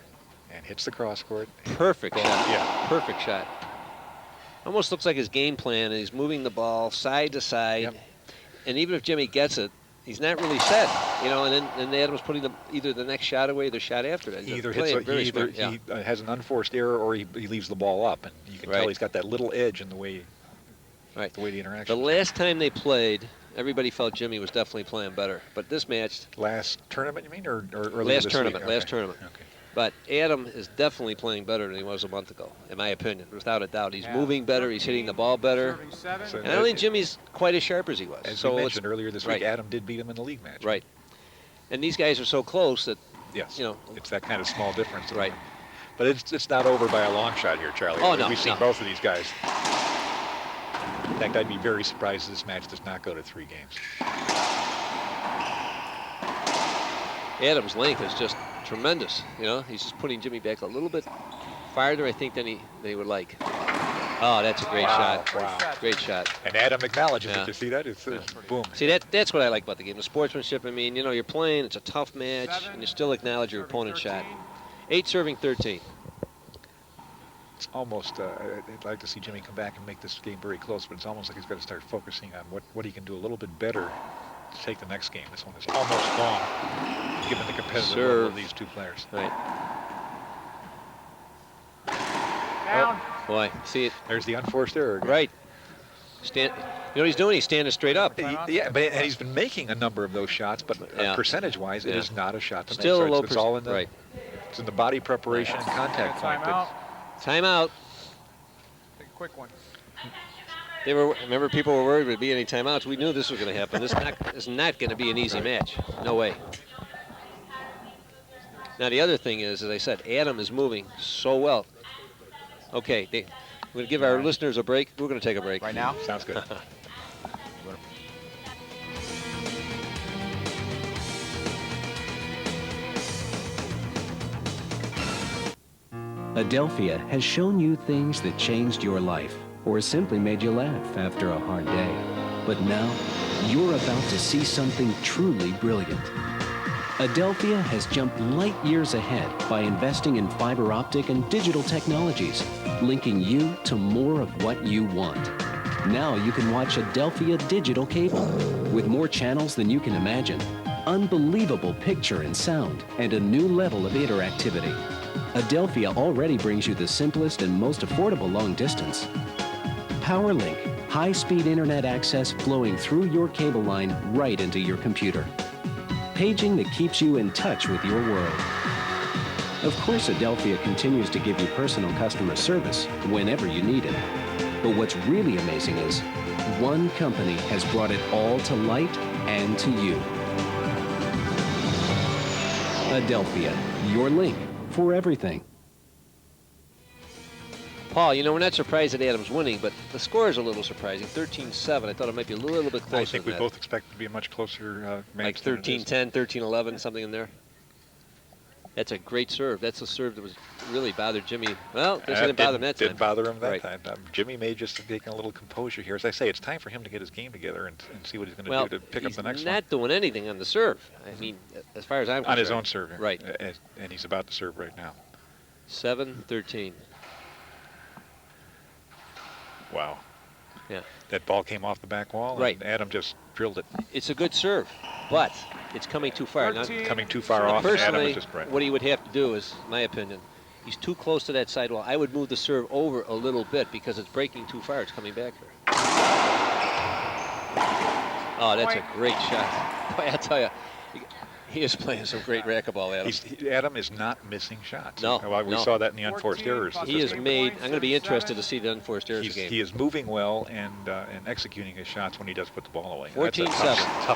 And hits the cross court. Perfect shot. Yeah. Perfect shot. Almost looks like his game plan, and he's moving the ball side to side. Yep. And even if Jimmy gets it, he's not really set, and then Adam's putting either the next shot away or the shot after that. He has an unforced error or he leaves the ball up, and you can tell he's got that little edge in the way the interaction. The last time they played, everybody felt Jimmy was definitely playing better. But this match... Last tournament, you mean, or last tournament, week? Last tournament. Okay. But Adam is definitely playing better than he was a month ago, in my opinion, without a doubt. He's moving better. He's hitting the ball better. And I don't think Jimmy's quite as sharp as he was. As we mentioned earlier this week, Adam did beat him in the league match. Right. And these guys are so close that, it's that kind of small difference. Right. But it's not over by a long shot here, Charlie. Oh, no. We've seen both of these guys. In fact, I'd be very surprised if this match does not go to 3 games. Adam's length is just tremendous. He's just putting Jimmy back a little bit farther, I think, than he would like. Oh, that's a great shot. Wow. Great shot. And Adam acknowledges it. You see that? It's boom. See, that's what I like about the game. The sportsmanship, I mean, you're playing, it's a tough match, and you still acknowledge your opponent's shot. 8 serving 13. It's almost, I'd like to see Jimmy come back and make this game very close, but it's almost like he's got to start focusing on what he can do a little bit better to take the next game. This one is almost gone, given the competitive level of these two players. Right. Down. Oh, boy, see it. There's the unforced error again. Right. You know what he's doing? He's standing straight up. Yeah, but he's been making a number of those shots, but percentage-wise, it is not a shot to Still make. A low it's all in the it's in the body preparation and contact point. Timeout. Take a quick one. Remember, people were worried there'd be any timeouts. We knew this was going to happen. This is not going to be an easy match. No way. Now, the other thing is, as I said, Adam is moving so well. Okay, we're going to give our listeners a break. We're going to take a break. Right now? Sounds good. Adelphia has shown you things that changed your life or simply made you laugh after a hard day. But now, you're about to see something truly brilliant. Adelphia has jumped light years ahead by investing in fiber optic and digital technologies, linking you to more of what you want. Now you can watch Adelphia digital cable with more channels than you can imagine, unbelievable picture and sound, and a new level of interactivity. Adelphia already brings you the simplest and most affordable long distance. PowerLink, high-speed internet access flowing through your cable line right into your computer. Paging that keeps you in touch with your world. Of course, Adelphia continues to give you personal customer service whenever you need it. But what's really amazing is, one company has brought it all to light and to you. Adelphia, your link for everything. Paul, you know, we're not surprised that Adam's winning, but the score is a little surprising. 13-7. I thought it might be a little bit closer. I think we than both expect it to be a much closer like match. Like 13-10, 13-11, something in there. That's a great serve. That's a serve that was really bothered Jimmy. Well, this didn't bother him that time. Didn't bother him that right. time. Jimmy may just have taken a little composure here. As I say, it's time for him to get his game together and see what he's going to do to pick up the next he's one. not doing anything on the serve. I mean, as far as I'm concerned. On his own serve. Right. And he's about to serve right now. 7-13. Wow. Yeah. That ball came off the back wall. Right. And Adam just drilled it. It's a good serve, but it's coming too far. Coming too far off. Personally, Adam was just right. what he would have to do is, my opinion, he's too close to that sidewall. I would move the serve over a little bit because it's breaking too far. It's coming back here. Oh, that's a great shot. Boy, I tell you, he is playing some great racquetball, Adam. Adam is not missing shots. No, we saw that in the unforced errors. He has made. I'm going to be interested to see the unforced errors game. He is moving well and executing his shots when he does put the ball away. 14-7.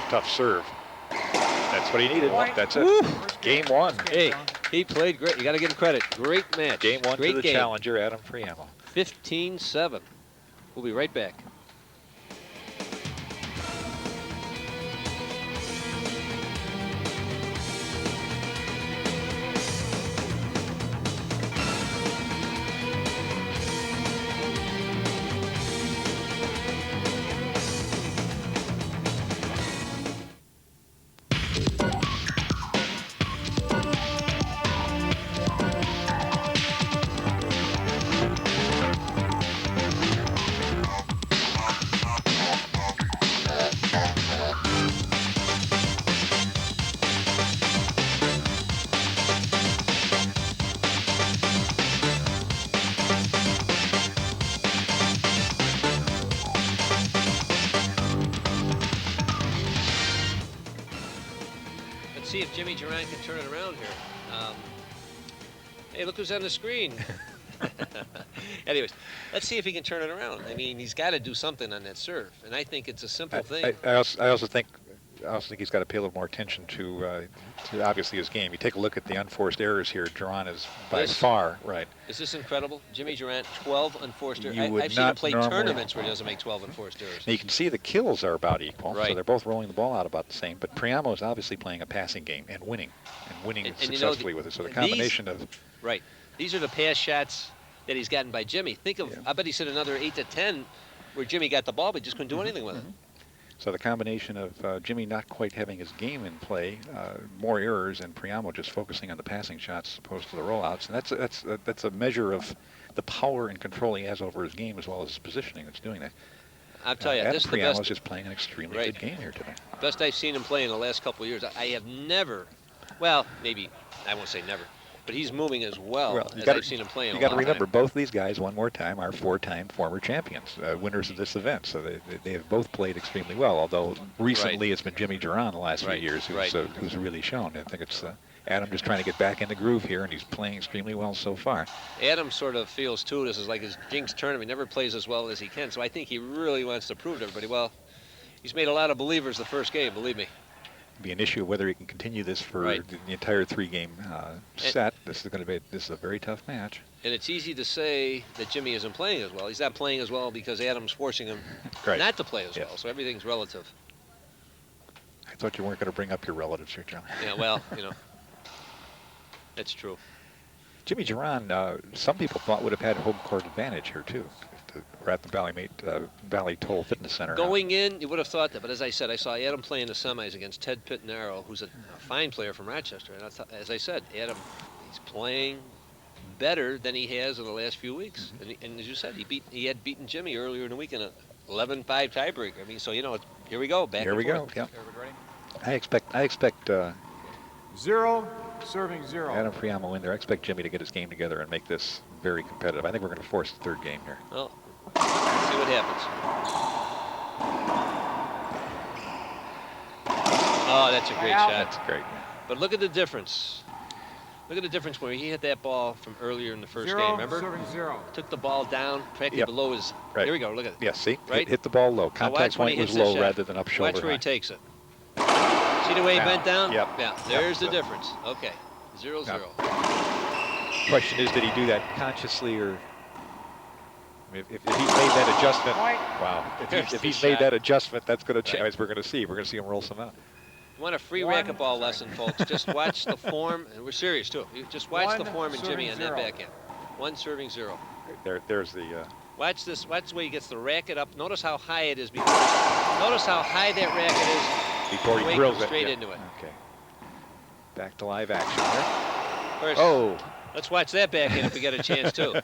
Tough serve. That's what he needed. That's it. Woo. Game one. Hey, he played great. You got to give him credit. Great match. Game one great to the game. challenger, Adam Priamo. 15-7. We'll be right back. See if Jimmy Juron can turn it around here. Hey, look who's on the screen. Anyways, let's see if he can turn it around. I mean, he's got to do something on that serve, and I think it's a simple thing. I also think he's got to pay a little more attention to obviously his game. You take a look at the unforced errors here. Juron is by far right. Is this incredible? Jimmy Juron, 12 unforced errors. I've seen him not play normally- tournaments where he doesn't make 12 unforced errors. Now you can see the kills are about equal, Right. so they're both rolling the ball out about the same. But Priamo is obviously playing a passing game and winning successfully with it. So the combination of right, these are the pass shots that he's gotten by Jimmy. Think of, I bet he said another 8 to 10 where Jimmy got the ball, but just couldn't do anything with it. So the combination of Jimmy not quite having his game in play, more errors, and Priamo just focusing on the passing shots as opposed to the rollouts, and that's a measure of the power and control he has over his game as well as his positioning that's doing that. I'll tell you, Adam this is the Priamo best. is just playing an extremely good game here today. Best I've seen him play in the last couple of years. I have never, well, maybe I won't say never, but he's moving as well as I've seen him play in a You got to long remember, time. both these guys, one more time, are four-time former champions, winners of this event. So they have both played extremely well. Although recently it's been Jimmy Juron the last few years who's really shown. I think it's Adam just trying to get back in the groove here, and he's playing extremely well so far. Adam sort of feels too this is like his jinx tournament. He never plays as well as he can, so I think he really wants to prove to everybody. Well, he's made a lot of believers the first game, believe me. Be an issue of whether he can continue this for the entire three-game set. This is a very tough match. And it's easy to say that Jimmy isn't playing as well. He's not playing as well because Adam's forcing him not to play as well. So everything's relative. I thought you weren't going to bring up your relatives here, John. Yeah, well, you know, that's true. Jimmy Juron, some people thought would have had home court advantage here too. We're at the Bally Toll Fitness Center. Going in, you would have thought that, but as I said, I saw Adam play in the semis against Ted Pitnaro, who's a fine player from Rochester. And as I said, Adam, he's playing better than he has in the last few weeks. And as you said, he had beaten Jimmy earlier in the week in a 11-5 tiebreaker. I mean, so you know, here we go. Back here we go. Yeah. I expect 0, serving 0. Adam Priamo in there. I expect Jimmy to get his game together and make this very competitive. I think we're going to force the third game here. Well, let's see what happens. Oh, that's a great shot. That's great. But look at the difference. Look at the difference where he hit that ball from earlier in the first game, remember? Serving 0. Took the ball down, practically below his... Right. Here we go, look at it. Yeah, see? Right? Hit the ball low. Now Contact point was low rather than up shoulder Watch where he high. takes it. See the way he bent down? Yep. Yeah, there's the difference. Okay, 0-0. Question is, did he do that consciously or I mean, if he's made that adjustment, Point. wow. There's If the he's made shot. that adjustment, that's going to change. Right. As we're going to see. We're going to see him roll some out. You want a free One. racquetball lesson, folks? Just watch the form, and we're serious too. You just watch the One form and Jimmy serving on zero. that backhand. 1 serving 0. There's the. Watch this. Watch the way he gets the racket up. Notice how high it is. Before, notice how high that racket is. Before the way he drills comes it. straight Yeah. into it. Okay. Back to live action here. First, Oh. let's watch that backhand if we get a chance too.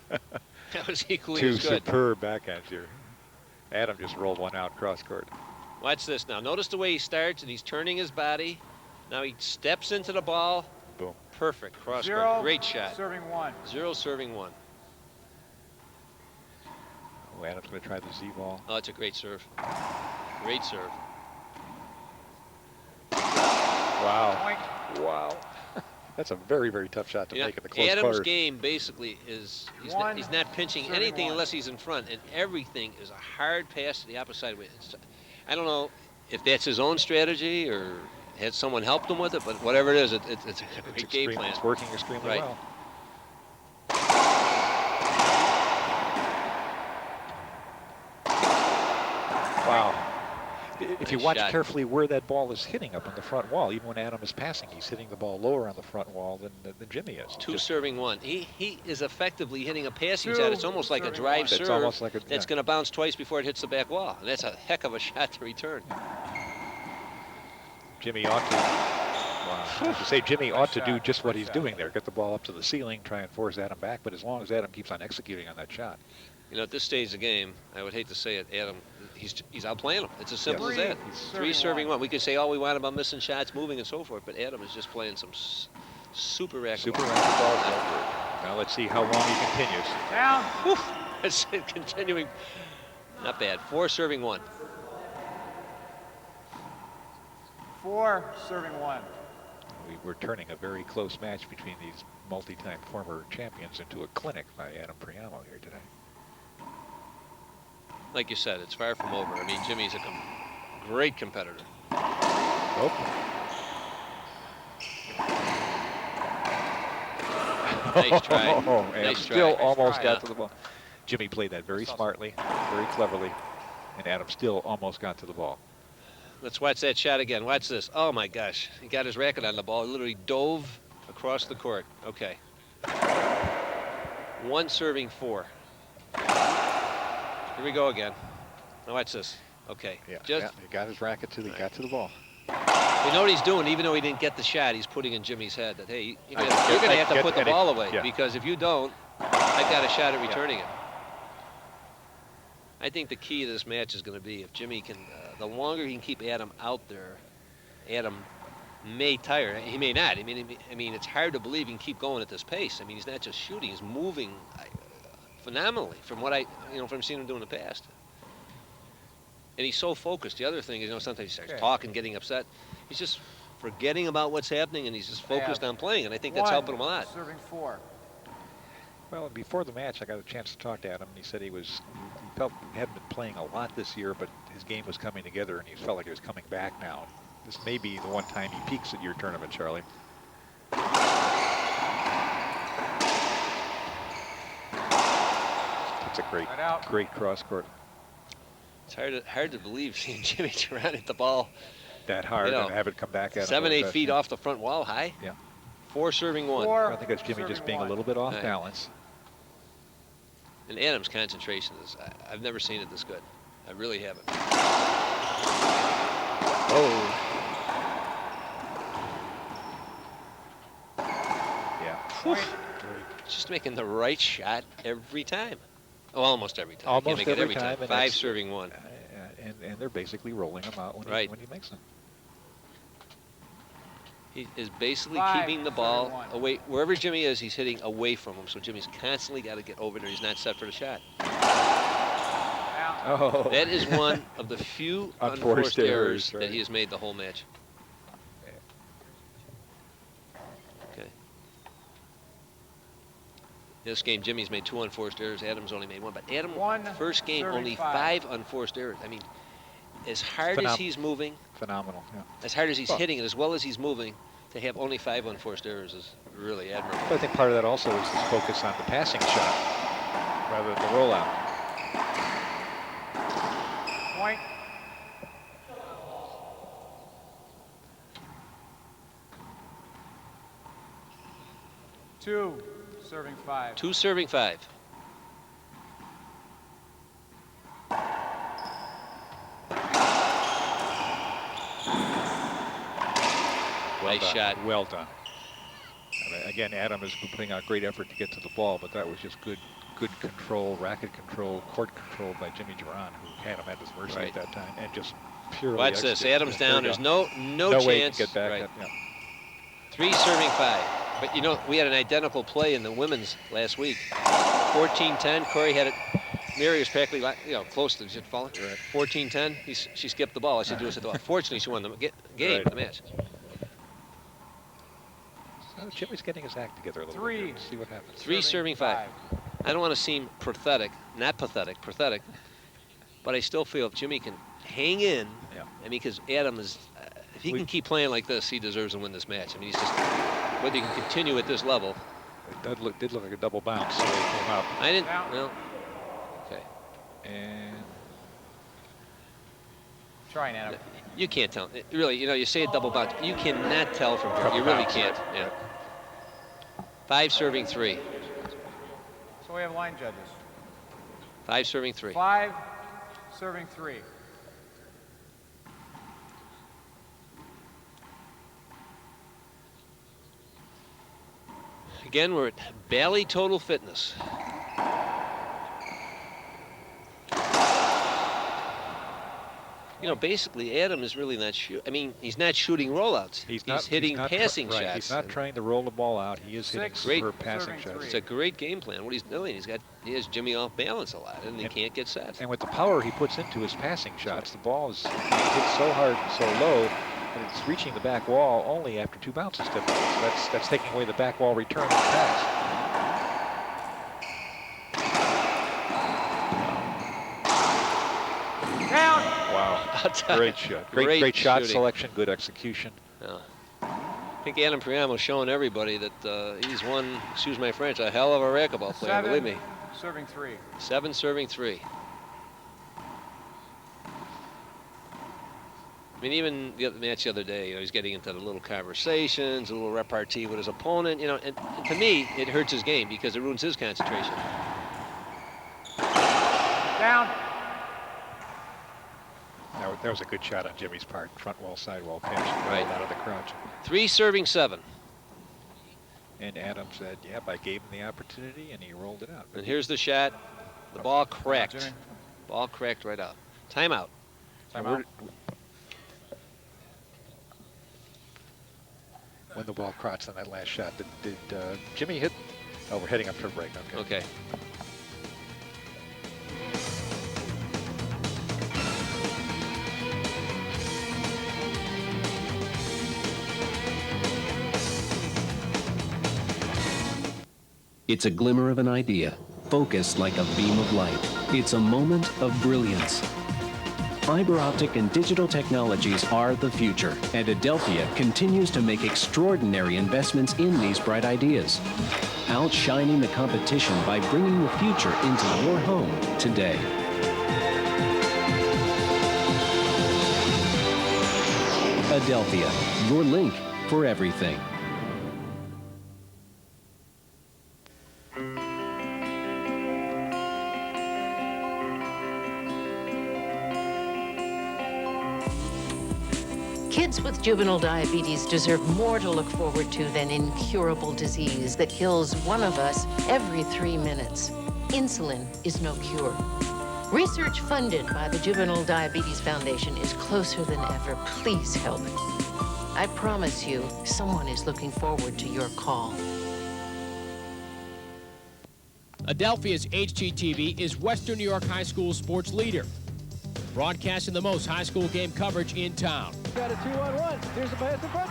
That was equally Two as good. superb backhands here. Adam just rolled one out cross court. Watch this now. Notice the way he starts and he's turning his body. Now he steps into the ball. Boom. Perfect cross 0. court. Great shot. Serving 1. 0 serving 1. Oh, Adam's going to try the Z ball. Oh, it's a great serve. Great serve. Wow. Point. Wow. That's a very, very tough shot to You know, make in the close Adams' quarters. game basically is One, he's not pinching serving anything one. unless he's in front, and everything is a hard pass to the opposite way. I don't know if that's his own strategy or had someone helped him with it, but whatever it is, it's a great game plan. It's working extremely Right. well. Wow. If you Nice watch shot. carefully where that ball is hitting up on the front wall, even when Adam is passing, he's hitting the ball lower on the front wall than Jimmy is. 2 Just- serving 1. He is effectively hitting a passing 2 shot. It's almost like a serving drive 1. serve It's almost like a- that's yeah. going to bounce twice before it hits the back wall. And that's a heck of a shot to return. Jimmy ought to. Wow. I have to say Jimmy ought to do just what he's doing there. Get the ball up to the ceiling, try and force Adam back. But as long as Adam keeps on executing on that shot. You know, at this stage of the game, I would hate to say it, Adam, he's outplaying him. It's as simple as that. He's 3 serving 1. We could say all we want about missing shots, moving, and so forth, but Adam is just playing some super racquetball. Super racquetball. Now let's see how long he continues. Down. Whew. It's continuing. Not bad. 4 serving 1. 4 serving 1. We're turning a very close match between these multi-time former champions into a clinic by Adam Priamo here today. Like you said, it's far from over. I mean, Jimmy's a great competitor. Oh. Nice try. And Nice still try. almost try, got yeah. to the ball. Jimmy played that very smartly, very cleverly, and Adam still almost got to the ball. Let's watch that shot again. Watch this. Oh, my gosh. He got his racket on the ball. He literally dove across the court. Okay. 1 serving 4. Here we go again. Now watch this. Okay. Yeah, Just he got his racket to got to the ball. we know what he's doing, even though he didn't get the shot. He's putting in Jimmy's head that, hey, you're going to have to put the ball away, yeah. because if you don't, I've got a shot at returning it. I think the key to this match is going to be if Jimmy can, the longer he can keep Adam out there, Adam may tire. He may not. I mean, it's hard to believe he can keep going at this pace. I mean, he's not just shooting; he's moving phenomenally from what from seeing him do in the past. And he's so focused. The other thing is, sometimes he starts talking, getting upset. He's just forgetting about what's happening, and he's just focused on playing. And I think that's helping him a lot. Serving 4. Well, before the match, I got a chance to talk to Adam, and he said he felt he hadn't been playing a lot this year, but his game was coming together, and he felt like he was coming back now. This may be the one time he peaks at your tournament, Charlie. It's a great cross court. It's hard to believe seeing Jimmy Juron hit the ball That hard and have it come back at him. 7-8 feet off the front wall high. Yeah. 4 serving 1. I think that's Jimmy just being a little bit off Right. balance. And Adam's concentration is, I've never seen it this good. I really haven't. Oh. Yeah. Just making the right shot every time. Oh, almost every time. Almost Can't make it every time, and 5 that's- serving 1. And they're basically rolling him out when, Right. when he makes them. He is basically 5 keeping the ball serving 1. away. Wherever Jimmy is, he's hitting away from him. So Jimmy's constantly got to get over there. He's not set for the shot. Oh. That is one of the few unforced errors that he has made the whole match. Okay. This game, Jimmy's made 2 unforced errors. Adam's only made 1. But Adam, first game, serving only 5. 5 unforced errors. I mean, as hard as he's moving, Phenomenal. Yeah. as hard as he's hitting it, as well as he's moving, to have only 5 unforced errors is really admirable. But I think part of that also is his focus on the passing shot rather than the rollout. point. Two, serving 5. 2 serving 5. Nice shot. Well done. I mean, again, Adam is putting out great effort to get to the ball, but that was just good control, racket control, court control by Jimmy Juron, who had him at his mercy at that time, and just purely. Watch this. Adam's down. There's no chance. Way to get back. Right. At, yeah. 3 serving 5. But you know, we had an identical play in the women's last week. 14-10. Corey had it. Mary was practically, close to just falling. Right. 14-10. She skipped the ball. I said, do us at the ball. Fortunately, she won the game, the match. So Jimmy's getting his act together a little 3. bit. See what happens. 3 serving 5. I don't want to seem pathetic, but I still feel if Jimmy can hang in, I mean, because Adam is, if he can keep playing like this, he deserves to win this match. I mean, he's just, whether he can continue at this level. It did look like a double bounce, so he came out. I didn't, well, okay. And trying, Adam. You can't tell. Really, you say a double bounce. You cannot tell from here. You really can't. Yeah. 5 serving 3. So we have line judges. 5 serving 3. 5 serving 3. Again, we're at Bally Total Fitness. Basically, Adam is really not shooting. I mean, he's not shooting rollouts. He's hitting passing shots. He's not trying to roll the ball out. He is hitting superb passing shots. It's a great game plan. What he's doing, he has Jimmy off balance a lot, and he can't get set. And with the power he puts into his passing shots, the ball is hit so hard and so low that it's reaching the back wall only after 2 bounces. That's taking away the back wall return of the pass. Great shot. Great shot shooting. Selection, good execution. Yeah. I think Adam Priamo showing everybody that he's one, excuse my French, a hell of a racquetball player, 7 believe me. Serving 3. 7 serving 3. I mean, even the match the other day, he's getting into the little conversations, a little repartee with his opponent, and to me, it hurts his game because it ruins his concentration. Down. That was a good shot on Jimmy's part. Front wall, side wall pass out of the crouch. 3 serving 7. And Adam said, yep, I gave him the opportunity, and he rolled it out. And here's the shot. The ball cracked. Ball cracked right out. Timeout. Timeout. When the ball crossed on that last shot, did Jimmy hit? Oh, we're heading up to a break. Okay. It's a glimmer of an idea, focused like a beam of light. It's a moment of brilliance. Fiber optic and digital technologies are the future, and Adelphia continues to make extraordinary investments in these bright ideas, outshining the competition by bringing the future into your home today. Adelphia, your link for everything. Kids with juvenile diabetes deserve more to look forward to than incurable disease that kills one of us every 3 minutes. Insulin is no cure. Research funded by the Juvenile Diabetes Foundation is closer than ever. Please help. I promise you, someone is looking forward to your call. Adelphia's HGTV is Western New York High School sports leader, broadcasting the most high school game coverage in town. Got a 2-on-1. Here's the pass in front.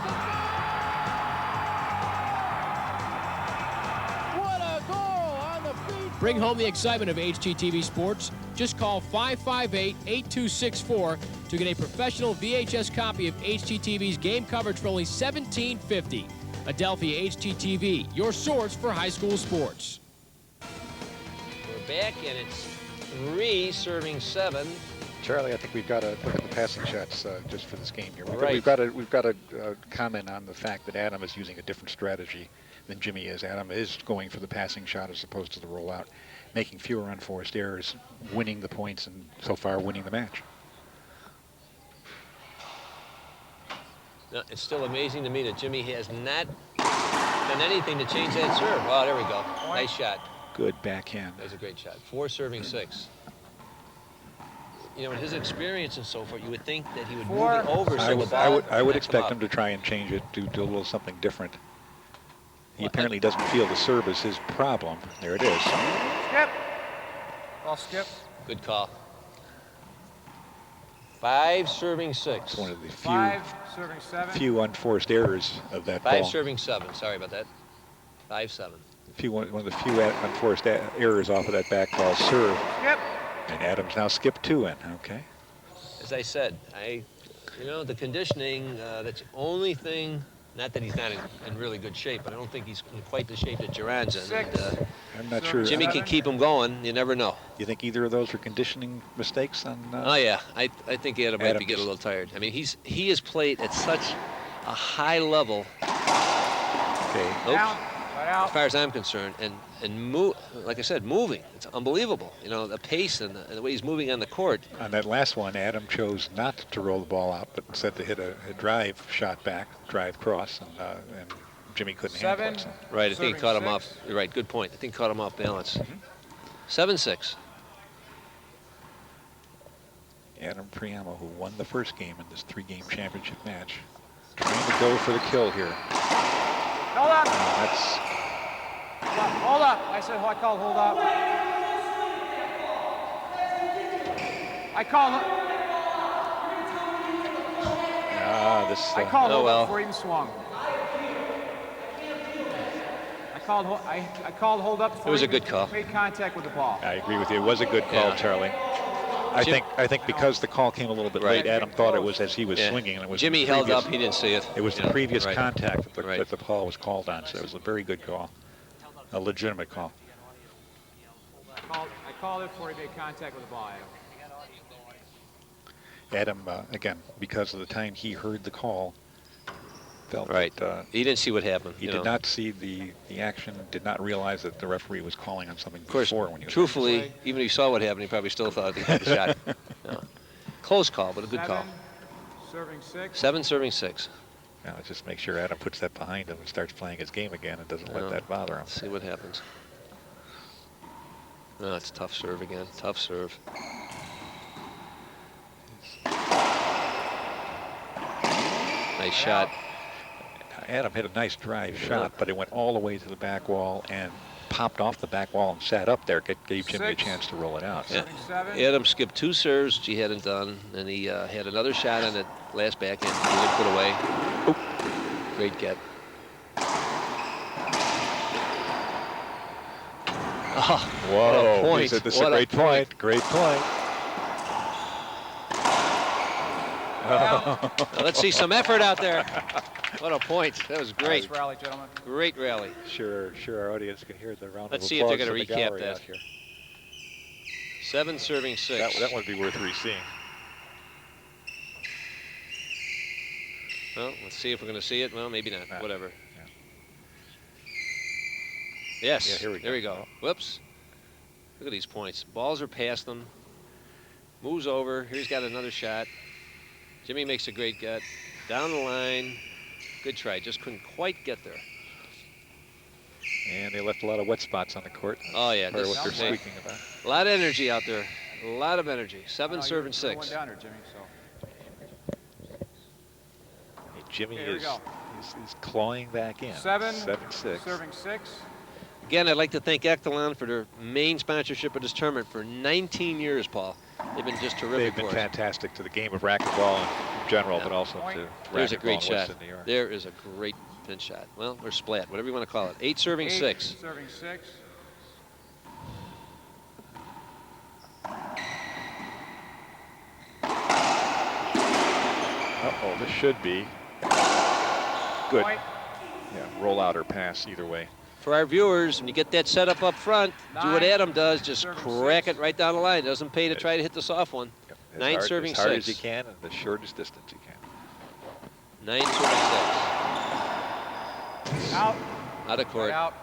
What a goal on the feet. Bring home the excitement of HGTV sports. Just call 558-8264 to get a professional VHS copy of HGTV's game coverage for only $17.50. Adelphia HGTV, your source for high school sports. We're back, and it's 3 serving 7, Charlie, I think we've got to look at the passing shots just for this game here. Right. We've got to comment on the fact that Adam is using a different strategy than Jimmy is. Adam is going for the passing shot as opposed to the rollout, making fewer unforced errors, winning the points, and so far winning the match. No, it's still amazing to me that Jimmy has not done anything to change that serve. Oh, there we go. Nice shot. Good backhand. That's a great shot. 4 serving 6. You know, in his experience and so forth, you would think that he would move it over so the ball. I would expect him to try and change it, do a little something different. He apparently doesn't feel the serve is his problem. There it is. Skip. Ball skip. Good call. 5 serving 6. It's one of the 5 serving 7. few unforced errors of that 5 ball. serving 7. Sorry about that. 5-7. One of the few unforced errors off of that back ball serve. Skip. And Adams now skipped 2 in. Okay. As I said, you know, the conditioning, that's the only thing, not that he's not in really good shape, but I don't think he's in quite the shape that Juron's in. 6. And, I'm not sure. Jimmy can keep him going. You never know. You think either of those are conditioning mistakes? On, Oh, yeah. I think Adam might be getting a little tired. I mean, he has played at such a high level. Okay. Down. Right out. As far as I'm concerned, and like I said, moving. It's unbelievable. You know, the pace and the way he's moving on the court. On that last one, Adam chose not to roll the ball out, but instead to hit a drive shot back, drive cross, and Jimmy couldn't handle it. So. Right, I think he caught him 6. off. You're right, good point. I think he caught him off balance. 7-6. Adam Priamo, who won the first game in this 3-game championship match, trying to go for the kill here. Hold up. That's Hold up. I said, I called hold up. I called hold up before he even swung. I called hold up before It was he a good call. made contact with the ball. I agree with you. It was a good call, Yeah. Charlie. I think because the call came a little bit late, Adam thought it was as he was swinging, and it was Jimmy held up. He didn't see it. It was the previous contact Right. that the call was called on, so it was a very good call, a legitimate call. I called it before he made contact with the ball, Adam, again, because of the time he heard the call, felt that he didn't see what happened. he did not see the action, did not realize that the referee was calling on something Of course, before when he was truthfully, even if he saw what happened, he probably still thought he had the shot. No. Close call, but a good call. 7 serving 6. 7 serving 6. Now let's just make sure Adam puts that behind him and starts playing his game again and doesn't let that bother him. Let's see what happens. No, it's tough serve again. Tough serve. Nice shot. Adam hit a nice drive shot, but it went all the way to the back wall and popped off the back wall and sat up there. Gave Jimmy a chance to roll it out. Yeah. Adam skipped 2 serves, which he hadn't done, and he had another shot on that last backhand he didn't put away. Oop. Great get. Oh, whoa! What a point. This is a great point. Great point. Now, let's see some effort out there. What a point. That was great. Nice rally, gentlemen. Great rally. Sure, our audience can hear the round Let's of see if they're applause going to from the recap gallery that. out here. 7 serving 6. That would be worth re-seeing. Well, let's see if we're going to see it. Well, maybe not. Whatever. Yeah. Yes. Yeah, here we go. There we go. Whoops. Look at these points. Balls are past them. Moves over. Here he's got another shot. Jimmy makes a great get. Down the line. Good try. Just couldn't quite get there. And they left a lot of wet spots on the court. Oh, yeah. Part of what they're This- speaking about. A lot of energy out there. A lot of energy. 7 serving 6. One down there, Jimmy, so. Hey, Jimmy Here we is go. he's clawing back in. 7-6. Serving 6. Again, I'd like to thank Ektelon for their main sponsorship of this tournament for 19 years, Paul. They've been just terrific They've been for us. fantastic to the game of racquetball in general, but also to There's a racquetball great in shot. Western New York. There is a great pin shot. Well, or splat, whatever you want to call it. 8 serving 6. Serving 6. Uh-oh, this should be good. Point. Yeah, roll out or pass, either way. For our viewers, when you get that setup up front, do what 9, Adam does. Just serving crack 6. it right down the line. Doesn't pay to try to hit the soft one. Nine serving as hard six. as you can and the shortest distance you can. 9 serving 6. Out. Out of court. Right out.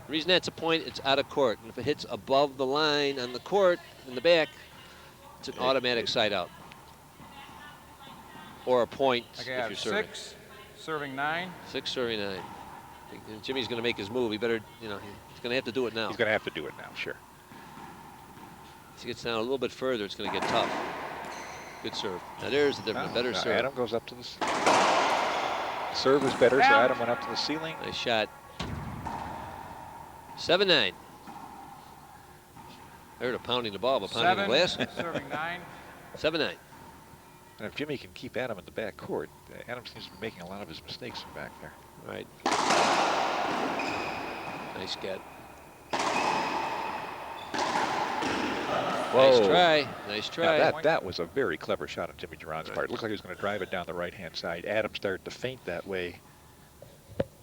The reason that's a point, it's out of court. And if it hits above the line on the court in the back, it's an automatic side out. Or a point Okay, if I you're have serving. 6, serving 9. 6 serving 9. Jimmy's going to make his move. He better, you know, he's going to have to do it now. He's going to have to do it now, sure. If he gets down a little bit further, it's going to get tough. Good serve. Now there's a different, better serve. Adam goes up to the serve is better, so Adam went up to the ceiling. Nice shot. 7-9. I heard a pounding the ball, but pounding the glass. Serving 9. 7-9. And if Jimmy can keep Adam in the back court, Adam seems to be making a lot of his mistakes from back there. Right. Nice get. Whoa. Nice try. Nice try. Now that was a very clever shot on Jimmy Juron's part. It looked like he was going to drive it down the right-hand side. Adam started to feint that way.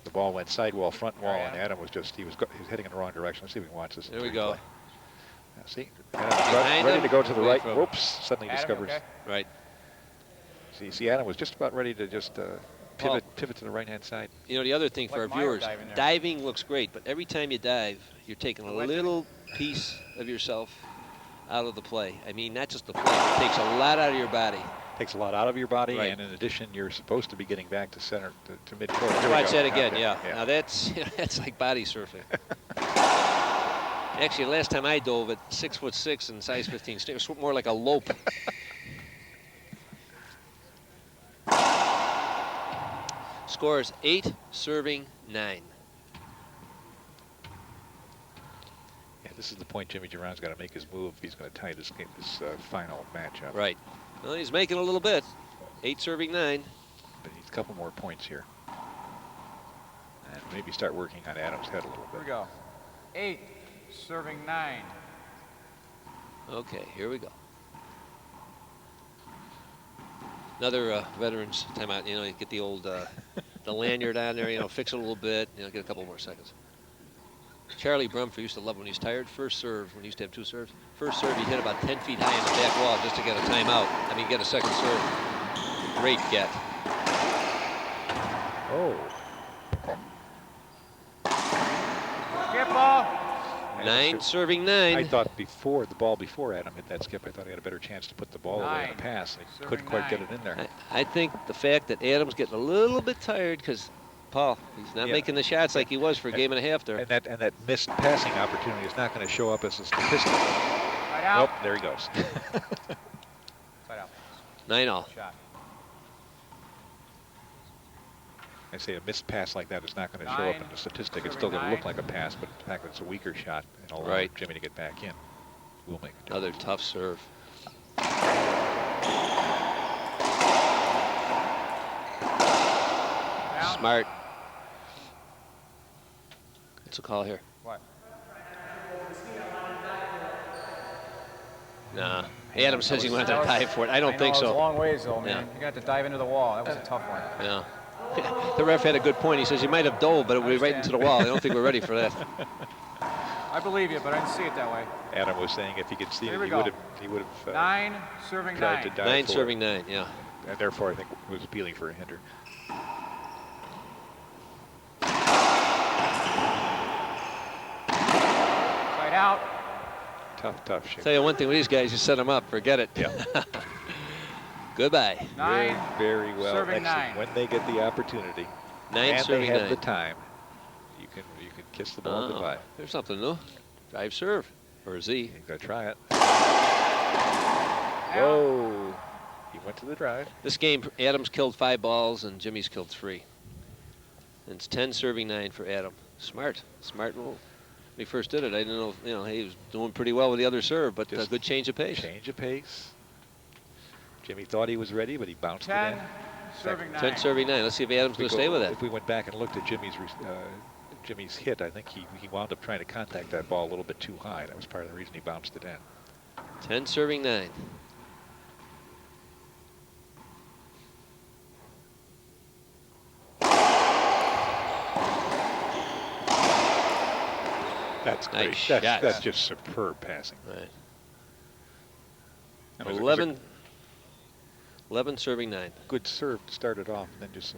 The ball went sidewall, front wall, and Adam was just, he was heading in the wrong direction. Let's see if we can watch this. There we go. Now, see, Adam's ready to go to the right. Whoops, suddenly Adam, discovers. okay. Right. See, Adam was just about ready to just pivot to the right-hand side. You know, the other thing for our Like viewers, diving there. diving looks great, but every time you dive, you're taking a little piece of yourself out of the play. I mean, not just the play, it takes a lot out of your body. Takes a lot out of your body, Right. and in addition, you're supposed to be getting back to center, to mid-court. Let's Here we watch go. that again, Okay, yeah. Now that's like body surfing. Actually, last time I dove at 6'6" and size 15, it was more like a lope. Scores 8, serving 9. Yeah, this is the point Jimmy Juron's got to make his move if he's going to tie this game, this final matchup. Right. Well, he's making a little bit. 8 serving 9. But he needs a couple more points here. And maybe start working on Adam's head a little Here we bit. go. 8, serving 9. Okay, here we go. Another veterans timeout. You know, you get the old the lanyard on there. You know, fix it a little bit. You know, get a couple more seconds. Charlie Brumfer used to love when he's tired. First serve, when he used to have 2 serves. First serve, he hit about 10 feet high in the back wall just to get a timeout. I mean, get a second serve. Great get. Oh. Skip ball. 9 serving 9. I thought before, the ball before Adam hit that skip, I thought he had a better chance to put the ball away in a 9. pass. And he Serving couldn't quite get 9. it in there. I think the fact that Adam's getting a little bit tired because, Paul, he's not making the shots like he was for a game and a half there. And that missed passing opportunity is not going to show up as a statistic. Right out. Nope, there he goes. Side out. 9-all. Shot. I say a missed pass like that is not going to show up in 9, the statistic. It's serving still going to look 9. like a pass, but the fact that it's a weaker shot and allow Right. Jimmy to get back in will make a difference. Another tough serve. Down. Smart. What's a call here? What? Nah. Adam says he wanted to dive for it. I don't think It was a so. long ways, though, man. Yeah. You got to dive into the wall. That was a tough one. Yeah. The ref had a good point. He says you might have dove, but it would be right into the wall. I don't think we're ready for that. I believe you, but I didn't see it that way. Adam was saying if he could see Here it, we he go. would have 9, serving tried 9. to dive 9 for serving it. 9, yeah. And therefore, I think it was appealing for a hinder. Side out. Tough shape. Tell you one thing with these guys, you set them up, forget it. Yeah. Goodbye. 9, Very well serving executed. 9. When they get the opportunity 9 and they serving have 9. the time, you can kiss the ball goodbye. There's something new. Drive serve, or Z. You got to try it. Out. Whoa! He went to the drive. This game, Adam's killed 5 balls and Jimmy's killed 3. And it's 10 serving 9 for Adam. Smart move. When he first did it, I didn't know, you know, he was doing pretty well with the other serve, but a Just good change of pace. Change of pace. Jimmy thought he was ready, but he bounced 10, it in. serving 9. 10 serving 9. Let's see if Adam's going to stay with that. If we went back and looked at Jimmy's hit, I think he wound up trying to contact that ball a little bit too high. That was part of the reason he bounced it in. 10 serving 9. That's great. Nice shot. That's just superb passing. Right. And it was 11 11 serving 9. Good serve to start it off, and then just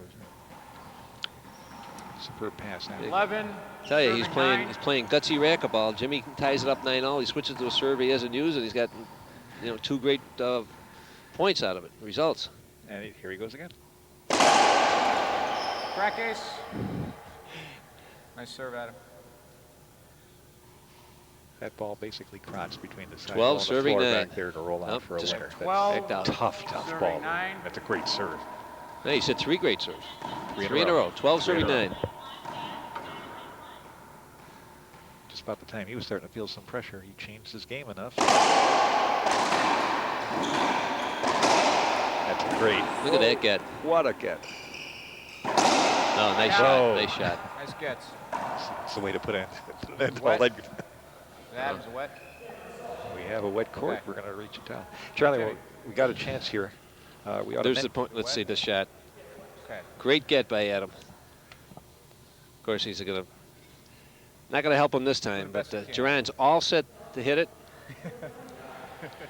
superb pass. Now. 11. Tell you, he's serving playing 9. gutsy racquetball. Jimmy ties it up 9-all. He switches to a serve he hasn't used, and he's got, you know, 2 great points out of it. Results. And here he goes again. Crack ace. Nice serve, Adam. That ball basically crossed between the side 12 ball and the serving floor 9. back there to roll out for a just winner. 12 That's a tough serving ball. 9. That's a great serve. Hey, he said 3 great serves. 3 in a row. 12 3 in serving a row. 9. Just about the time he was starting to feel some pressure, he changed his game enough. That's great. Look at that get. What a get. Oh, nice Yeah. shot. Nice shot. Nice gets. That's the way to put it. Wet. Adam's wet. We have a wet court. Okay. We're going to reach a towel. Charlie, Okay. we got a chance here. We ought There's to the point. Let's see this shot. Okay. Great get by Adam. Of course, he's not going to help him this time, but Juron's all set to hit it.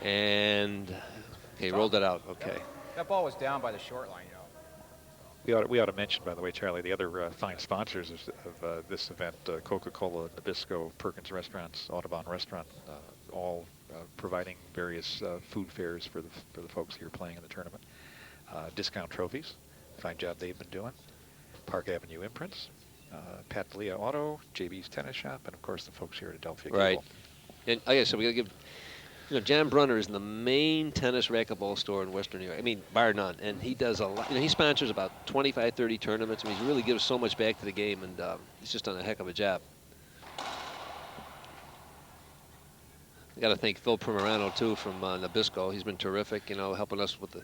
And he rolled it out. Okay. That ball was down by the short line, you know. We ought to mention, by the way, Charlie, the other fine sponsors of this event, Coca-Cola, Nabisco, Perkins Restaurants, Audubon Restaurant, all providing various food fairs for the folks here playing in the tournament. Discount trophies, fine job they've been doing. Park Avenue Imprints, Pat D'Elia Auto, JB's Tennis Shop, and of course the folks here at Adelphia Right. Cable. And like I said, we got to give. You know, John Brunner is the main tennis racquetball store in Western New York. I mean, bar none. And he does a lot. You know, he sponsors about 25, 30 tournaments. I mean, he really gives so much back to the game, and he's just done a heck of a job. I got to thank Phil Primerano too from Nabisco. He's been terrific. You know, helping us with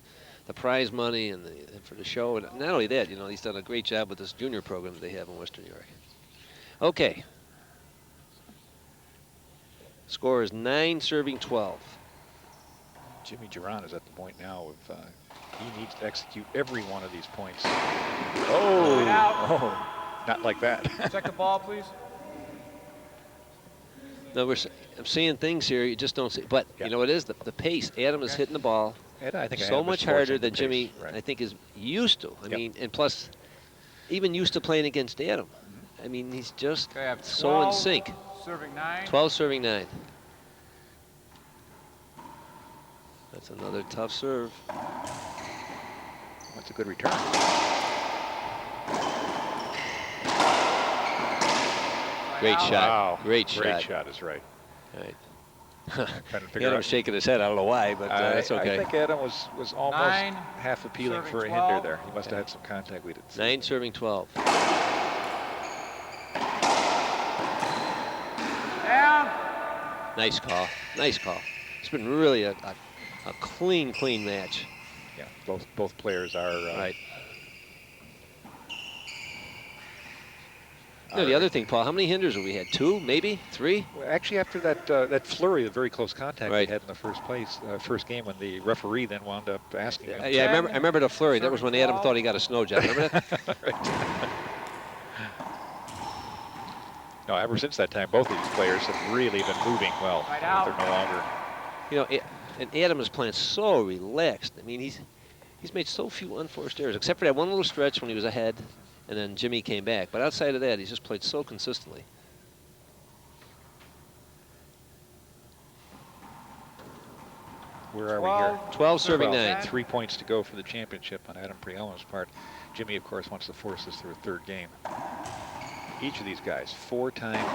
the prize money and for the show. And not only that, you know, he's done a great job with this junior program that they have in Western New York. Okay. Score is 9 serving 12. Jimmy Juron is at the point now of he needs to execute every one of these points. Oh, not like that. Check the ball, please. No, I'm seeing things here you just don't see. But Yeah. you know what it is? The pace. Adam is hitting the ball And I think so Adam is much forcing harder the than pace, Jimmy, right. I think, is used to. I Yep. mean, and plus, even used to playing against Adam. I mean, he's just Okay, I have so in 12 sync. Serving 9. 12 serving 9. That's another tough serve. That's a good return. Great Wow. shot. Wow. Great shot. Great shot is right. Right. Trying to figure Adam's out. shaking his head. I don't know why, but that's okay. I think Adam was almost 9, half appealing serving for a 12. hinder there. He must have had some contact with it. 9 serving 12. Down. Nice call. Nice call. It's been really a clean match. Yeah, both players are Right. You know, the other thing, Paul, how many hinders have we had? 2, maybe 3? Well, actually, after that flurry of very close contact Right. we had in the first game, when the referee then wound up asking him. Yeah, I remember the flurry. That was when Adam thought he got a snow job. Remember that? No, ever since that time, both of these players have really been moving well. Right out. They're no longer. You know, and Adam is playing so relaxed. I mean, he's made so few unforced errors, except for that one little stretch when he was ahead, and then Jimmy came back. But outside of that, he's just played so consistently. Where are we here? 12 serving 9. 3 points to go for the championship on Adam Priamo's part. Jimmy, of course, wants to force us through a third game. Each of these guys, 4-time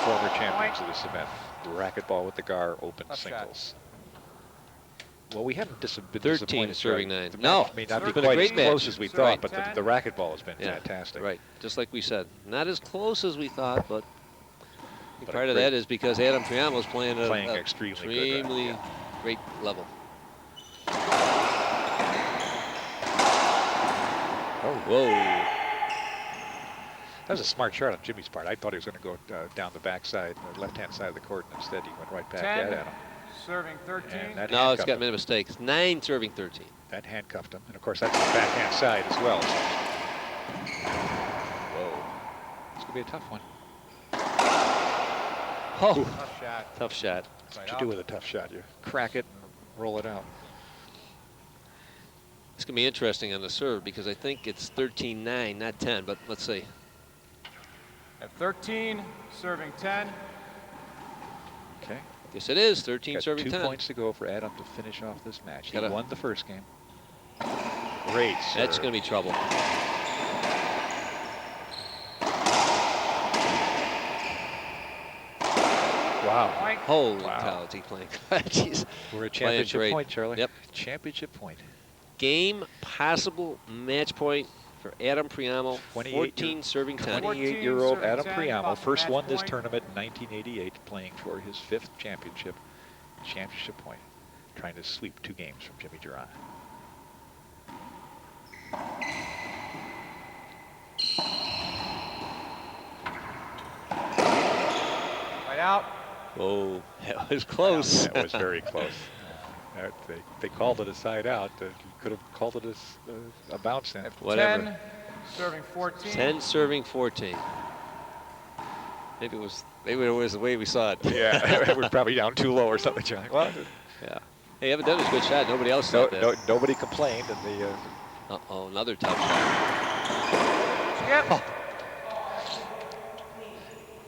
former champions of this event. Racquetball with the Gar, open Tough shot. singles. Well, we haven't been 13 disappointed. serving Charlie. 9. The No, match may not be it's been a quite great as match. close as we Serving thought, but 10. the racquetball has been Yeah, fantastic. right. Just like we said, not as close as we thought, but But part a of great- that is because Adam Priamo is playing Playing a extremely good, extremely yeah. great level. Oh, Whoa. that was a smart shot on Jimmy's part. I thought he was going to go down the backside, the left-hand side of the court, and instead he went right back 10. at Adam. Serving 13. And that No, it's handcuffed got him. many mistakes. 9 serving 13. That handcuffed him. And of course, that's the backhand side as well. So. Whoa. It's going to be a tough one. Oh, Tough shot. tough shot. That's what you do with a tough shot. You crack it and roll it out. going to be interesting on the serve because I think it's 13-9, not 10, but let's see. At 13, serving 10. Okay. Yes, it is. 13 Got serving 2 10. points to go for Adam to finish off this match. He Gotta- won the first game. Great serve. That's going to be trouble. Wow. Holy Wow. cow, is he playing? Jeez. We're at Playing championship great. point, Charlie. Yep. Championship point. Game possible match point for Adam Priamo. 14 serving 10. 28-year-old Adam serving 10, Priamo, off the first match won this point. tournament in 1988, playing for his 5th championship point, trying to sweep 2 games from Jimmy Juron. Right out. Oh, that was close. That was very close. They called it a side out. You could have called it a bounce in. Whatever. 10, serving 14. 10 serving 14. Maybe it was the way we saw it. Yeah, we're probably down too low or something, Charlie. Well, Yeah. Hey, evidently it was a good shot. Nobody else thought that. nobody complained, and the Uh-oh, another tough shot. Skip.